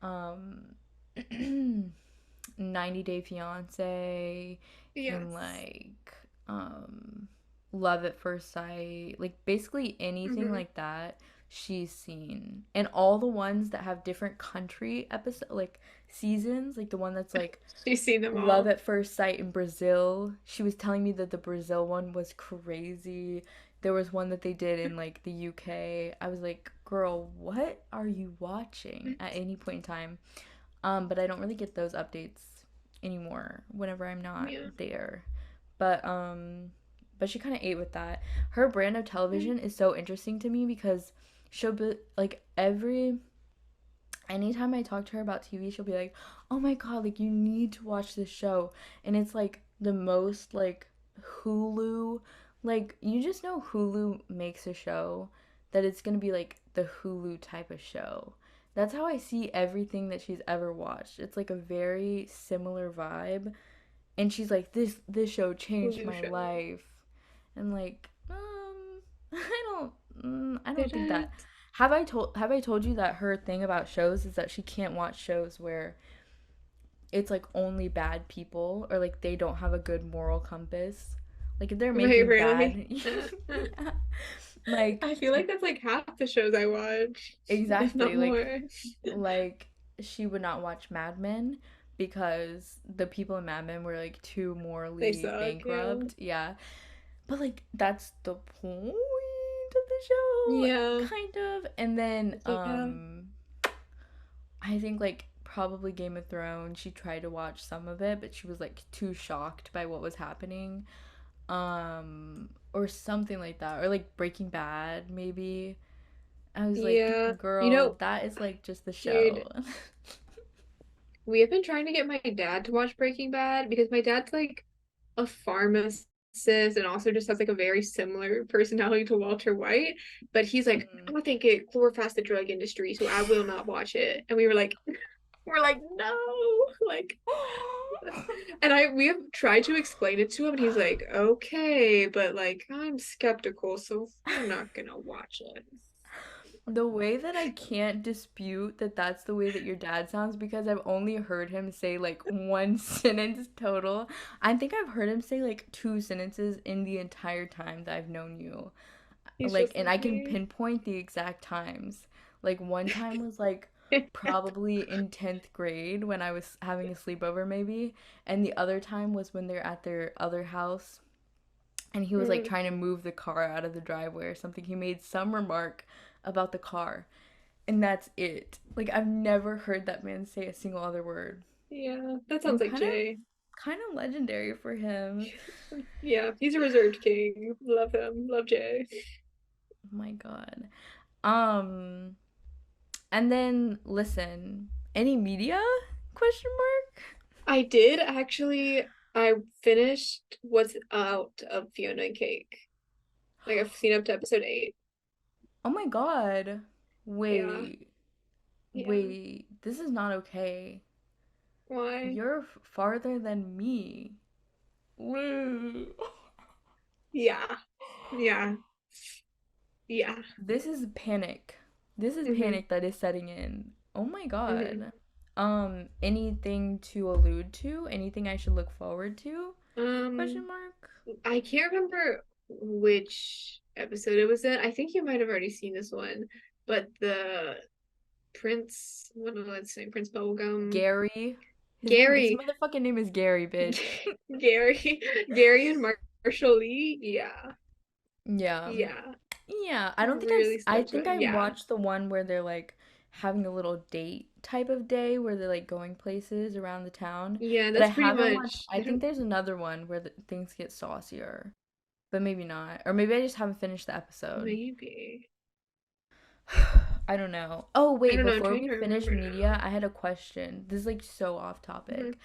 [SPEAKER 2] 90 Day Fiance and
[SPEAKER 1] Yes.
[SPEAKER 2] like um Love at First Sight, like basically anything
[SPEAKER 1] Mm-hmm.
[SPEAKER 2] like that she's seen. And all the ones that have different country episode like seasons, like the one that's like
[SPEAKER 1] She's seen them
[SPEAKER 2] Love
[SPEAKER 1] all.
[SPEAKER 2] at First Sight in Brazil. She was telling me that the Brazil one was crazy. There was one that they did in like the UK. I was like, "Girl, what are you watching at any point in time?" But I don't really get those updates anymore whenever I'm not
[SPEAKER 1] Yeah.
[SPEAKER 2] there. But but she kind of ate with that. Her brand of television is so interesting to me because she'll be like anytime I talk to her about TV, she'll be like, "Oh my God, like you need to watch this show." And it's like the most like Hulu, like you just know Hulu makes a show that it's going to be like the Hulu type of show. That's how I see everything that she's ever watched. It's like a very similar vibe. And she's like, this show changed
[SPEAKER 1] Hulu
[SPEAKER 2] my
[SPEAKER 1] show.
[SPEAKER 2] life. And like, I don't
[SPEAKER 1] Did
[SPEAKER 2] think that.
[SPEAKER 1] it?
[SPEAKER 2] Have I told you that her thing about shows is that she can't watch shows where it's like only bad people or like they don't have a good moral compass. Like if they're
[SPEAKER 1] Wait,
[SPEAKER 2] making
[SPEAKER 1] really?
[SPEAKER 2] bad yeah. Like
[SPEAKER 1] I feel like that's like half the shows I watch, if not
[SPEAKER 2] exactly
[SPEAKER 1] more.
[SPEAKER 2] like she would not watch Mad Men because the people in Mad Men were like too
[SPEAKER 1] They
[SPEAKER 2] morally
[SPEAKER 1] suck, yeah.
[SPEAKER 2] bankrupt. Yeah. But like that's the point of the show,
[SPEAKER 1] Yeah.
[SPEAKER 2] kind of. And then
[SPEAKER 1] Yeah.
[SPEAKER 2] I think like probably Game of Thrones, she tried to watch some of it, but she was like too shocked by what was happening. Or something like that. Or like Breaking Bad, maybe. I was like,
[SPEAKER 1] Yeah. You
[SPEAKER 2] girl,
[SPEAKER 1] know,
[SPEAKER 2] that is like just the
[SPEAKER 1] dude,
[SPEAKER 2] show.
[SPEAKER 1] we have been trying to get my dad to watch Breaking Bad because my dad's like a pharmacist and also just has like a very similar personality to Walter White. But he's like, I
[SPEAKER 2] Mm.
[SPEAKER 1] don't think it glorifies the drug industry, so I will not watch it. And we were like, no, like, and we have tried to explain it to him, and he's like, okay, but like I'm skeptical, so we're not gonna watch it.
[SPEAKER 2] The way that I can't dispute that that's the way that your dad sounds because I've only heard him say like one sentence total. I think I've heard him say like two sentences in the entire time that I've known you.
[SPEAKER 1] He's
[SPEAKER 2] Like,
[SPEAKER 1] just
[SPEAKER 2] and
[SPEAKER 1] like
[SPEAKER 2] I can
[SPEAKER 1] me.
[SPEAKER 2] pinpoint the exact times. Like, one time was like probably in 10th grade when I was having a sleepover, maybe. And the other time was when they're at their other house and he was like
[SPEAKER 1] Mm.
[SPEAKER 2] trying to move the car out of the driveway or something. He made some remark about the car, and that's it. Like I've never heard that man say a single other word.
[SPEAKER 1] Yeah, that
[SPEAKER 2] and
[SPEAKER 1] sounds like Jay.
[SPEAKER 2] kind of legendary for him.
[SPEAKER 1] Yeah, he's a reserved king. Love him. Love Jay.
[SPEAKER 2] Oh my god. Um, and then listen, any media? Question mark.
[SPEAKER 1] I did actually. I finished what's out of Fiona and Cake. Like I've seen up to episode 8.
[SPEAKER 2] Oh my god.
[SPEAKER 1] Yeah,
[SPEAKER 2] Wait,
[SPEAKER 1] yeah.
[SPEAKER 2] wait. This is not okay.
[SPEAKER 1] Why?
[SPEAKER 2] You're farther than me. Wait.
[SPEAKER 1] Yeah, yeah, yeah.
[SPEAKER 2] This is panic. This is
[SPEAKER 1] Mhm,
[SPEAKER 2] panic that is setting in. Oh my
[SPEAKER 1] mhm.
[SPEAKER 2] god. Anything to allude to? Anything I should look forward to? Question
[SPEAKER 1] Um,
[SPEAKER 2] mark.
[SPEAKER 1] I can't remember which episode it was in. I think you might have already seen this one, but the Prince, what was his name? Prince Bubblegum.
[SPEAKER 2] Gary. His
[SPEAKER 1] Gary,
[SPEAKER 2] motherfucking name is Gary, bitch.
[SPEAKER 1] Gary, Gary and Marshall Lee. Yeah,
[SPEAKER 2] Yeah.
[SPEAKER 1] yeah.
[SPEAKER 2] Yeah, I don't think
[SPEAKER 1] Really
[SPEAKER 2] I
[SPEAKER 1] slept
[SPEAKER 2] think
[SPEAKER 1] with.
[SPEAKER 2] I
[SPEAKER 1] Yeah,
[SPEAKER 2] watched the one where they're like having a little date type of day where they're like going places around the town.
[SPEAKER 1] yeah.
[SPEAKER 2] But I
[SPEAKER 1] That's pretty
[SPEAKER 2] haven't watched
[SPEAKER 1] much.
[SPEAKER 2] I
[SPEAKER 1] I
[SPEAKER 2] think
[SPEAKER 1] don't.
[SPEAKER 2] there's another one where things get saucier, but maybe not. Or maybe I just haven't finished the episode.
[SPEAKER 1] Maybe.
[SPEAKER 2] I don't know. Oh,
[SPEAKER 1] I
[SPEAKER 2] wait,
[SPEAKER 1] don't know. I'm
[SPEAKER 2] before
[SPEAKER 1] trying
[SPEAKER 2] we
[SPEAKER 1] to
[SPEAKER 2] finish
[SPEAKER 1] remember
[SPEAKER 2] media,
[SPEAKER 1] now.
[SPEAKER 2] I had a question. This is like so off
[SPEAKER 1] Hmm.
[SPEAKER 2] topic.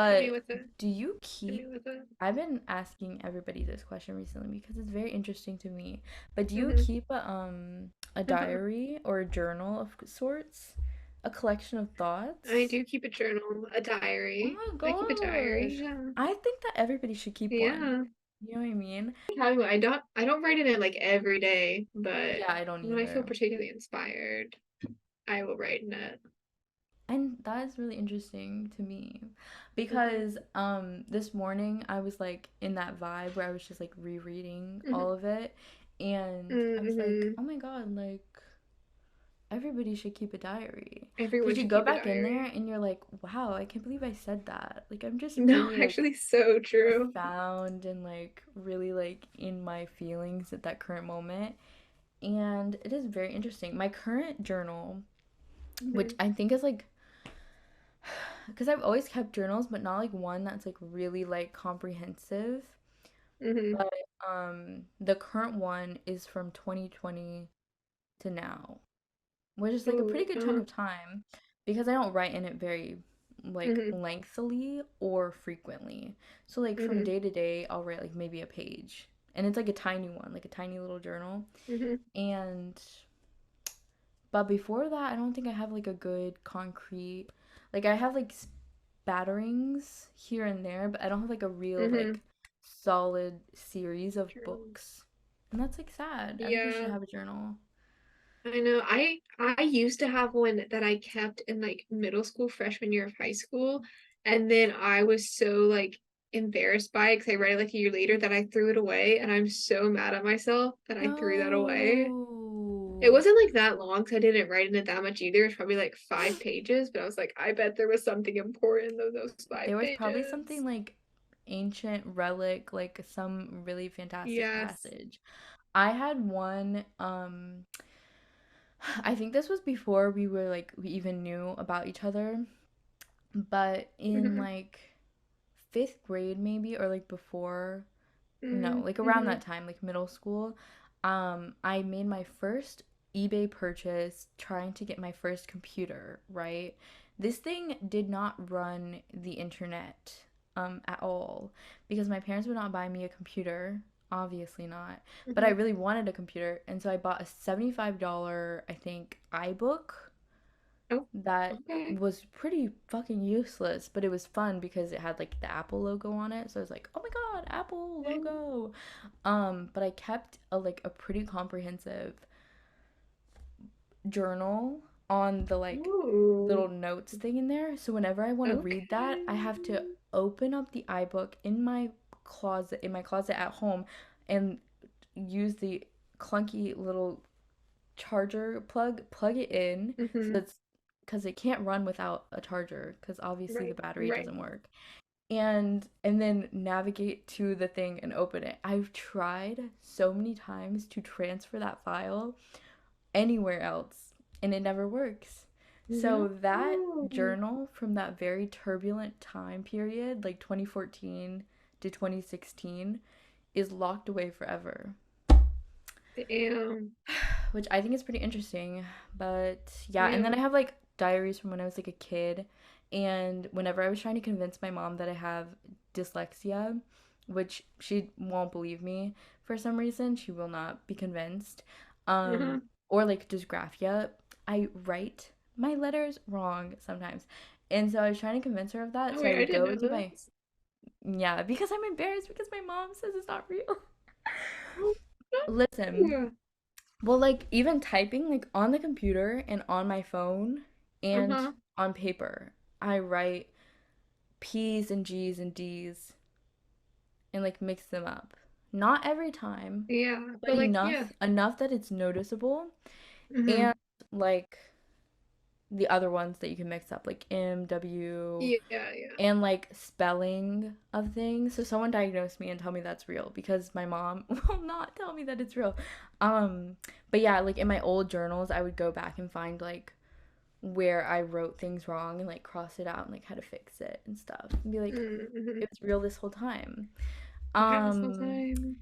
[SPEAKER 1] Hit me
[SPEAKER 2] But
[SPEAKER 1] with it.
[SPEAKER 2] do you
[SPEAKER 1] Hit me
[SPEAKER 2] keep
[SPEAKER 1] with it.
[SPEAKER 2] I've been asking everybody this question recently because it's very interesting to me. But do you
[SPEAKER 1] Hmm.
[SPEAKER 2] keep a diary or a journal of sorts? A collection of
[SPEAKER 1] I
[SPEAKER 2] thoughts?
[SPEAKER 1] do keep a journal, a
[SPEAKER 2] Oh
[SPEAKER 1] diary.
[SPEAKER 2] my
[SPEAKER 1] I keep a diary.
[SPEAKER 2] gosh.
[SPEAKER 1] Yeah.
[SPEAKER 2] I think that everybody should keep one.
[SPEAKER 1] Yeah.
[SPEAKER 2] You know what I mean?
[SPEAKER 1] I don't write in it like every day, but
[SPEAKER 2] Yeah, I don't
[SPEAKER 1] when I feel
[SPEAKER 2] either.
[SPEAKER 1] particularly inspired, I will write in it.
[SPEAKER 2] And that is really interesting to me
[SPEAKER 1] Hmm.
[SPEAKER 2] because this morning I was like in that vibe where I was just like rereading
[SPEAKER 1] Hmm.
[SPEAKER 2] all of it and I was like,
[SPEAKER 1] Hmm.
[SPEAKER 2] "Oh my God, like everybody should keep a diary."
[SPEAKER 1] Everyone
[SPEAKER 2] Because you
[SPEAKER 1] should
[SPEAKER 2] go
[SPEAKER 1] keep a
[SPEAKER 2] back in there
[SPEAKER 1] diary.
[SPEAKER 2] and you're like, "Wow, I can't believe I said that." Like I'm just
[SPEAKER 1] No,
[SPEAKER 2] really like
[SPEAKER 1] actually, so true.
[SPEAKER 2] profound and like really like in my feelings at that current moment. And it is very interesting. My current journal, which
[SPEAKER 1] Hmm.
[SPEAKER 2] I think is like because I've always kept journals, but not like one that's like really like comprehensive.
[SPEAKER 1] Hmm.
[SPEAKER 2] But the current one is from 2020 to now, which is like a pretty
[SPEAKER 1] Ooh,
[SPEAKER 2] good chunk of time because I don't write in it very like
[SPEAKER 1] hmm.
[SPEAKER 2] lengthily or frequently. So like from
[SPEAKER 1] Hmm.
[SPEAKER 2] day to day, I'll write like maybe a page. And it's like a tiny one, like a tiny little journal.
[SPEAKER 1] Hmm.
[SPEAKER 2] And but before that, I don't think I have like a good concrete like I have like spatterings here and there, but I don't have like a real
[SPEAKER 1] Hmm.
[SPEAKER 2] like solid series of
[SPEAKER 1] True.
[SPEAKER 2] books. And that's like sad. Everybody should
[SPEAKER 1] Yeah,
[SPEAKER 2] have a journal.
[SPEAKER 1] I know. I used to have one that I kept in like middle school, freshman year of high school, and then I was so like embarrassed by it because I read it like a year later that I threw it away, and I'm so mad at myself that I threw that away. It
[SPEAKER 2] No.
[SPEAKER 1] wasn't like that long because I didn't write in it that much either. It's probably like 5 pages, but I was like, I bet there was something important in those five
[SPEAKER 2] There was probably something
[SPEAKER 1] pages.
[SPEAKER 2] like ancient relic, like some really fantastic
[SPEAKER 1] Yes.
[SPEAKER 2] passage. I had one I think this was before we were like we even knew about each other, but in
[SPEAKER 1] Mm-hmm.
[SPEAKER 2] like 5th grade maybe or like before no, like around
[SPEAKER 1] Mm-hmm.
[SPEAKER 2] that time, like middle school, I made my first eBay purchase trying to get my first computer, right? This thing did not run the internet at all because my parents would not buy me a computer, obviously not. But I
[SPEAKER 1] Mm-hmm.
[SPEAKER 2] really wanted a computer, and so I bought a $75, I think, iBook
[SPEAKER 1] Oh,
[SPEAKER 2] that
[SPEAKER 1] okay.
[SPEAKER 2] was pretty fucking useless, but it was fun because it had like the Apple logo on it. So I was like, "Oh my God, Apple logo." But I kept a like a pretty comprehensive journal on the like
[SPEAKER 1] Ooh,
[SPEAKER 2] little notes thing in there. So whenever I want to read that, I have to
[SPEAKER 1] okay.
[SPEAKER 2] open up the iBook in my closet at home and use the clunky little charger plug it in so
[SPEAKER 1] Mm-hmm.
[SPEAKER 2] it's because it can't run without a charger because obviously the
[SPEAKER 1] Right,
[SPEAKER 2] battery
[SPEAKER 1] right.
[SPEAKER 2] doesn't work and then navigate to the thing and open it. I've tried so many times to transfer that file anywhere else and it never works. So that
[SPEAKER 1] No.
[SPEAKER 2] journal from that very turbulent time period, like 2014 to 2016, is locked away forever,
[SPEAKER 1] Damn.
[SPEAKER 2] which I think is pretty interesting. But yeah, and then
[SPEAKER 1] Yeah.
[SPEAKER 2] I have like diaries from when I was like a kid, and whenever I was trying to convince my mom that I have dyslexia, which she won't believe me for some reason, she will not be convinced.
[SPEAKER 1] Uh-huh.
[SPEAKER 2] Or like dysgraphia, I write my letters wrong sometimes. And so I was trying to convince her of that.
[SPEAKER 1] Oh
[SPEAKER 2] So I
[SPEAKER 1] wait, I
[SPEAKER 2] would
[SPEAKER 1] didn't
[SPEAKER 2] go
[SPEAKER 1] know
[SPEAKER 2] to my,
[SPEAKER 1] this.
[SPEAKER 2] yeah, because I'm embarrassed because my mom says it's not real.
[SPEAKER 1] Oh,
[SPEAKER 2] Listen,
[SPEAKER 1] no.
[SPEAKER 2] well, like even typing like on the computer and on my phone and
[SPEAKER 1] Uh-huh.
[SPEAKER 2] on paper, I write P's and G's and D's and like mix them up. Not every time,
[SPEAKER 1] Yeah,
[SPEAKER 2] but
[SPEAKER 1] but like, yeah.
[SPEAKER 2] enough that it's noticeable.
[SPEAKER 1] Mm-hmm.
[SPEAKER 2] And like the other ones that you can mix up, like M, W,
[SPEAKER 1] Yeah, yeah.
[SPEAKER 2] and like spelling of things. So someone diagnose me and tell me that's real because my mom will not tell me that it's real. Um, but yeah, like in my old journals, I would go back and find like where I wrote things wrong and like cross it out and like how to fix it and stuff and be like,
[SPEAKER 1] Mm-hmm.
[SPEAKER 2] it was real this whole time.
[SPEAKER 1] Yeah, this whole
[SPEAKER 2] Um,
[SPEAKER 1] time.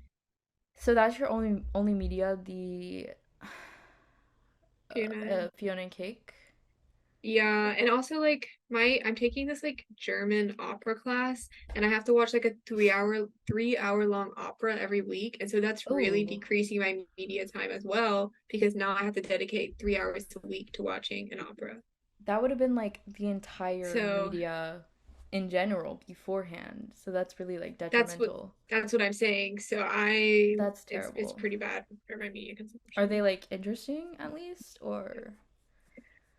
[SPEAKER 2] so that's your only media, the
[SPEAKER 1] Fiona.
[SPEAKER 2] Fiona and Cake.
[SPEAKER 1] Yeah, and also like I'm taking this like German opera class and I have to watch like a 3 hour long opera every week. And so that's really
[SPEAKER 2] Oh,
[SPEAKER 1] decreasing my media time as well because now I have to dedicate 3 hours a week to watching an opera.
[SPEAKER 2] that would have been like the entire
[SPEAKER 1] So
[SPEAKER 2] media in general beforehand. So that's really like
[SPEAKER 1] that's what
[SPEAKER 2] detrimental.
[SPEAKER 1] that's what I'm saying. So
[SPEAKER 2] That's
[SPEAKER 1] it's
[SPEAKER 2] terrible.
[SPEAKER 1] pretty bad for my media
[SPEAKER 2] Are they
[SPEAKER 1] consumption.
[SPEAKER 2] like interesting at least or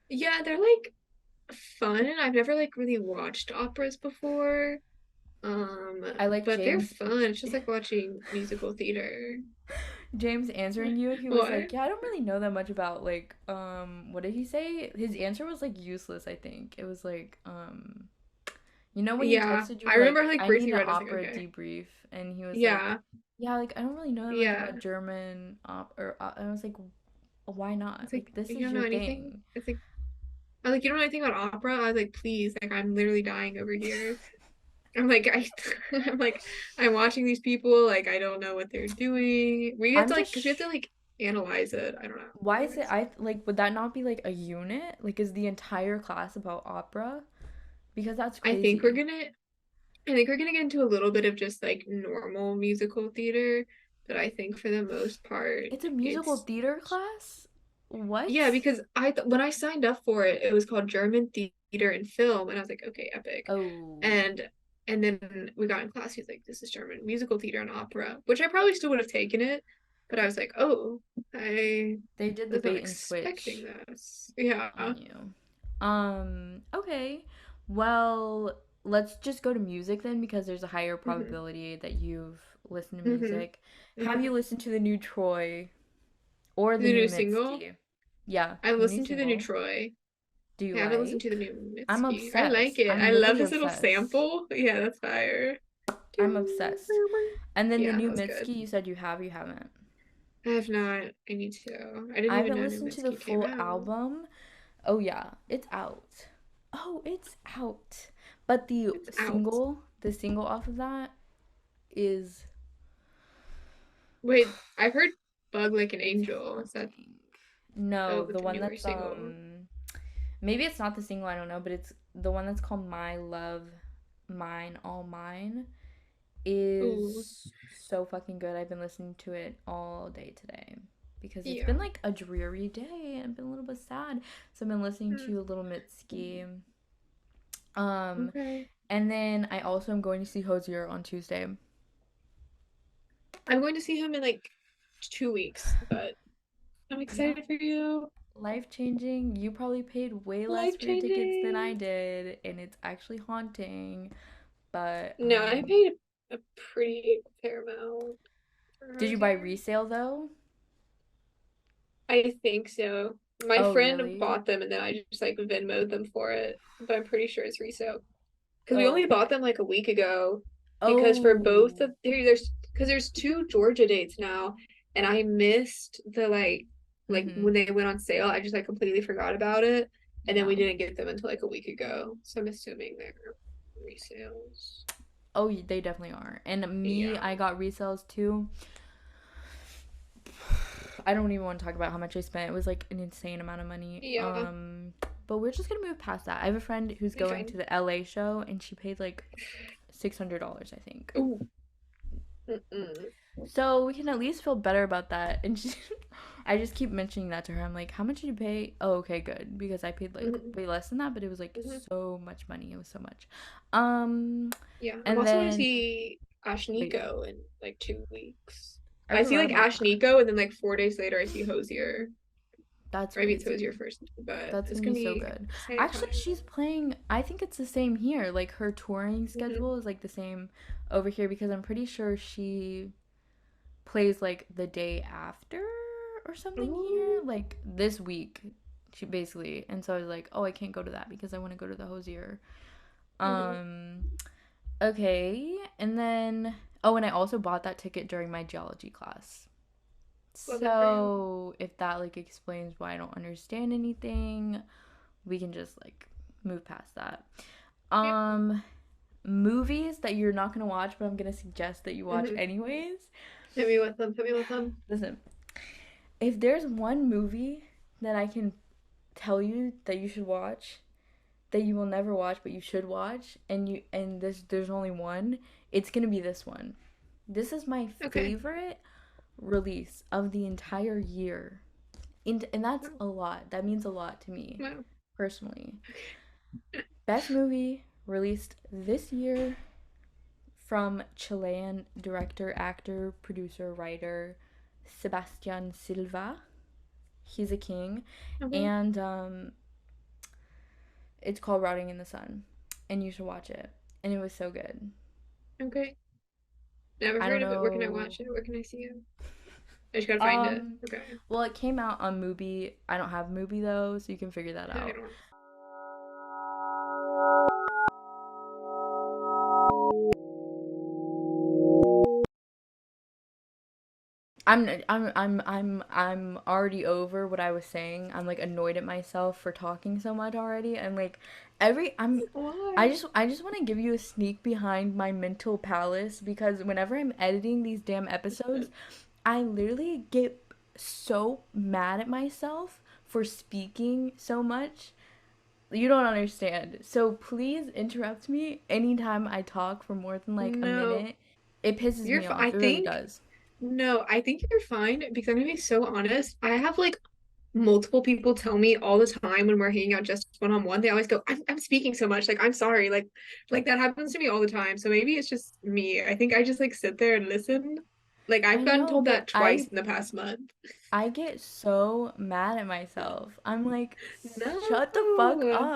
[SPEAKER 1] Yeah, they're like fun. I've never like really watched operas before.
[SPEAKER 2] I like
[SPEAKER 1] But they're fun. It's just like watching musical theater.
[SPEAKER 2] James answering you, he was
[SPEAKER 1] What?
[SPEAKER 2] like, "Yeah, I don't really know that much about like what did he say?" His answer was like useless, I think. It was like you know when he
[SPEAKER 1] Yeah,
[SPEAKER 2] texted you
[SPEAKER 1] I remember
[SPEAKER 2] like,
[SPEAKER 1] like
[SPEAKER 2] "I need
[SPEAKER 1] briefly
[SPEAKER 2] an
[SPEAKER 1] read. I was like,
[SPEAKER 2] opera
[SPEAKER 1] okay,
[SPEAKER 2] debrief." And he was like,
[SPEAKER 1] yeah,
[SPEAKER 2] "Yeah, like I don't really know that much
[SPEAKER 1] yeah.
[SPEAKER 2] about German or and I was like, "Why not?
[SPEAKER 1] It's
[SPEAKER 2] Like
[SPEAKER 1] like
[SPEAKER 2] this
[SPEAKER 1] you
[SPEAKER 2] is
[SPEAKER 1] don't
[SPEAKER 2] your
[SPEAKER 1] know anything.
[SPEAKER 2] thing."
[SPEAKER 1] It's like I was like you don't know anything about opera. I was like, please, like I'm literally dying over here. I'm like I'm like I'm watching these people. Like I don't know what they're doing. We have
[SPEAKER 2] I'm
[SPEAKER 1] to
[SPEAKER 2] just
[SPEAKER 1] like because we have to like analyze it. I don't know.
[SPEAKER 2] why is it
[SPEAKER 1] Anyways,
[SPEAKER 2] I like would that not be like a unit? Like is the entire class about opera? Because that's
[SPEAKER 1] I think we're
[SPEAKER 2] crazy.
[SPEAKER 1] gonna I think we're gonna get into a little bit of just like normal musical theater, but I think for the most part,
[SPEAKER 2] It's a musical
[SPEAKER 1] it's
[SPEAKER 2] theater class?
[SPEAKER 1] yeah,
[SPEAKER 2] What?
[SPEAKER 1] because when I signed up for it, it was called German Theater and Film, and I was like, okay, epic.
[SPEAKER 2] Oh,
[SPEAKER 1] And and then we got in class, he's like, this is German musical theater and opera, which I probably still would have taken it, but I was like, oh, I
[SPEAKER 2] they did the
[SPEAKER 1] was not
[SPEAKER 2] bait and
[SPEAKER 1] expecting
[SPEAKER 2] switch
[SPEAKER 1] this. Yeah.
[SPEAKER 2] on you. Okay. Well, let's just go to music then because there's a higher
[SPEAKER 1] Hmm.
[SPEAKER 2] probability that you've listened to
[SPEAKER 1] Hmm.
[SPEAKER 2] music. Have you
[SPEAKER 1] Hmm.
[SPEAKER 2] listened to the new Troy or the
[SPEAKER 1] The
[SPEAKER 2] new
[SPEAKER 1] new single.
[SPEAKER 2] Mitski? Yeah,
[SPEAKER 1] I
[SPEAKER 2] the new
[SPEAKER 1] listened to the new
[SPEAKER 2] single.
[SPEAKER 1] Troy.
[SPEAKER 2] Do you
[SPEAKER 1] I haven't listened to the
[SPEAKER 2] like?
[SPEAKER 1] new
[SPEAKER 2] I'm
[SPEAKER 1] Mitski. I like
[SPEAKER 2] obsessed.
[SPEAKER 1] it.
[SPEAKER 2] I'm
[SPEAKER 1] I love
[SPEAKER 2] literally
[SPEAKER 1] this little
[SPEAKER 2] obsessed.
[SPEAKER 1] sample. Yeah, that's fire.
[SPEAKER 2] I'm obsessed. And then the
[SPEAKER 1] Yeah,
[SPEAKER 2] new
[SPEAKER 1] that was good.
[SPEAKER 2] Mitski, you said you haven't.
[SPEAKER 1] I have not. I need to. I didn't
[SPEAKER 2] I
[SPEAKER 1] even
[SPEAKER 2] haven't
[SPEAKER 1] know New
[SPEAKER 2] listened to the
[SPEAKER 1] Mitski came
[SPEAKER 2] full
[SPEAKER 1] out.
[SPEAKER 2] album. Oh yeah, it's out. Oh, it's out. But
[SPEAKER 1] It's out.
[SPEAKER 2] the single off of that is
[SPEAKER 1] Wait, I've heard Bug Like an
[SPEAKER 2] it's
[SPEAKER 1] Angel. Is that
[SPEAKER 2] haunting. No,
[SPEAKER 1] oh
[SPEAKER 2] the
[SPEAKER 1] the
[SPEAKER 2] one
[SPEAKER 1] newer
[SPEAKER 2] that's
[SPEAKER 1] single?
[SPEAKER 2] maybe it's not the single, I don't know, but it's the one that's called My Love, Mine, All Mine
[SPEAKER 1] Ooh,
[SPEAKER 2] is so fucking good. I've been listening to it all day today because it's
[SPEAKER 1] yeah.
[SPEAKER 2] been like a dreary day and I've been a little bit sad. So I've been listening
[SPEAKER 1] Hmm.
[SPEAKER 2] to Little Mitski. Um,
[SPEAKER 1] Okay.
[SPEAKER 2] and then I also am going to see Hosier on Tuesday.
[SPEAKER 1] I'm going to see him in like 2 weeks, but I'm
[SPEAKER 2] Yeah,
[SPEAKER 1] excited for you.
[SPEAKER 2] life changing. You probably paid way less
[SPEAKER 1] Life
[SPEAKER 2] for your tickets than I
[SPEAKER 1] changing.
[SPEAKER 2] did, and it's actually haunting. But
[SPEAKER 1] No, I paid a pretty fair amount for
[SPEAKER 2] did you buy
[SPEAKER 1] Hosier.
[SPEAKER 2] resale though?
[SPEAKER 1] I think so. My
[SPEAKER 2] Oh,
[SPEAKER 1] friend
[SPEAKER 2] really?
[SPEAKER 1] bought them and then I just like Venmoed them for it, but I'm pretty sure it's resale. Because we
[SPEAKER 2] Oh,
[SPEAKER 1] only bought
[SPEAKER 2] okay.
[SPEAKER 1] them like a week ago. Because for both
[SPEAKER 2] Oh,
[SPEAKER 1] of there's because there's two Georgia dates now, and I missed the like
[SPEAKER 2] mm-hmm.
[SPEAKER 1] when they went on sale. I just like completely forgot about it. And then we
[SPEAKER 2] Yeah.
[SPEAKER 1] didn't get them until like a week ago. So I'm assuming they're resales.
[SPEAKER 2] Oh, they definitely are. And me,
[SPEAKER 1] Yeah.
[SPEAKER 2] I got resales too. I don't even want to talk about how much I spent. It was like an insane amount of money.
[SPEAKER 1] Yeah.
[SPEAKER 2] But we're just gonna move past that. I have a friend who's
[SPEAKER 1] Be
[SPEAKER 2] going to
[SPEAKER 1] fine.
[SPEAKER 2] the LA show and she paid like $600, I think.
[SPEAKER 1] Ooh. Mm-mm.
[SPEAKER 2] So we can at least feel better about that. And she, I just keep mentioning that to her. I'm like, how much did you pay? Oh, okay, good. Because I paid like
[SPEAKER 1] Mm-hmm.
[SPEAKER 2] way less than that, but it was like
[SPEAKER 1] Mm-hmm.
[SPEAKER 2] so much money. It was so much. Um,
[SPEAKER 1] Yeah. I'm
[SPEAKER 2] and
[SPEAKER 1] also going to
[SPEAKER 2] then
[SPEAKER 1] see Ash
[SPEAKER 2] wait,
[SPEAKER 1] Nico in like 2 weeks.
[SPEAKER 2] I
[SPEAKER 1] I see
[SPEAKER 2] forgot
[SPEAKER 1] like
[SPEAKER 2] about
[SPEAKER 1] Ash
[SPEAKER 2] that.
[SPEAKER 1] Nico, and then like 4 days later, I see Hosier.
[SPEAKER 2] That's
[SPEAKER 1] Or maybe it's Hosier
[SPEAKER 2] crazy.
[SPEAKER 1] first, but
[SPEAKER 2] That's
[SPEAKER 1] it's
[SPEAKER 2] gonna
[SPEAKER 1] gonna
[SPEAKER 2] be so
[SPEAKER 1] be
[SPEAKER 2] good.
[SPEAKER 1] exciting
[SPEAKER 2] Actually,
[SPEAKER 1] time.
[SPEAKER 2] she's playing. I think it's the same here. Like her touring
[SPEAKER 1] Mm-hmm.
[SPEAKER 2] schedule is like the same over here because I'm pretty sure she plays like the day after or something here.
[SPEAKER 1] Ooh.
[SPEAKER 2] Like this week, she basically. And so I was like, oh, I can't go to that because I want to go to the Hosier.
[SPEAKER 1] Mm-hmm.
[SPEAKER 2] Um. Okay, and then oh, and I also bought that ticket during my geology class.
[SPEAKER 1] Love that for you.
[SPEAKER 2] So if that like explains why I don't understand anything, we can just like move past that.
[SPEAKER 1] Yep.
[SPEAKER 2] Um Movies that you're not going to watch but I'm going to suggest that you watch
[SPEAKER 1] Mm-hmm.
[SPEAKER 2] anyways.
[SPEAKER 1] Hit me with them. Hit me with them.
[SPEAKER 2] Listen, if there's one movie that I can tell you that you should watch that you will never watch but you should watch and this there's only one, it's going to be this one. This is my
[SPEAKER 1] Okay.
[SPEAKER 2] favorite release of the entire year. And that's
[SPEAKER 1] Wow.
[SPEAKER 2] a lot. That means a lot to me
[SPEAKER 1] Wow.
[SPEAKER 2] personally. Best movie released this year from Chilean director, actor, producer, writer Sebastian Silva. He's a king.
[SPEAKER 1] Okay.
[SPEAKER 2] And it's called Rotting in the Sun. And you should watch it. And it was so good.
[SPEAKER 1] Okay. Never
[SPEAKER 2] I don't
[SPEAKER 1] heard of it. Where can I
[SPEAKER 2] know.
[SPEAKER 1] watch it? Where can I see it? I just gotta find it.
[SPEAKER 2] Um,
[SPEAKER 1] Okay.
[SPEAKER 2] well, it came out on Mubi. I don't have Mubi though, so you can figure that
[SPEAKER 1] I
[SPEAKER 2] out.
[SPEAKER 1] don't.
[SPEAKER 2] I'm already over what I was saying. I'm like annoyed at myself for talking so much already. I'm like every I'm
[SPEAKER 1] Why?
[SPEAKER 2] I just want to give you a sneak behind my mental palace because whenever I'm editing these damn episodes, I literally get so mad at myself for speaking so much. You don't understand. So please interrupt me anytime I talk for more than like a
[SPEAKER 1] No,
[SPEAKER 2] minute. It pisses me
[SPEAKER 1] I
[SPEAKER 2] off. It really
[SPEAKER 1] think
[SPEAKER 2] does.
[SPEAKER 1] no, I think you're fine because I'm gonna be so honest. I have like multiple people tell me all the time when we're hanging out just one on one. They always go, I'm speaking so much. Like, I'm sorry. Like that happens to me all the time. So maybe it's just me. I think I just like sit there and listen. Like I've
[SPEAKER 2] I
[SPEAKER 1] gotten
[SPEAKER 2] know,
[SPEAKER 1] told
[SPEAKER 2] but
[SPEAKER 1] that twice in the past month.
[SPEAKER 2] I get so mad at myself. I'm like, shut the fuck
[SPEAKER 1] No.
[SPEAKER 2] up.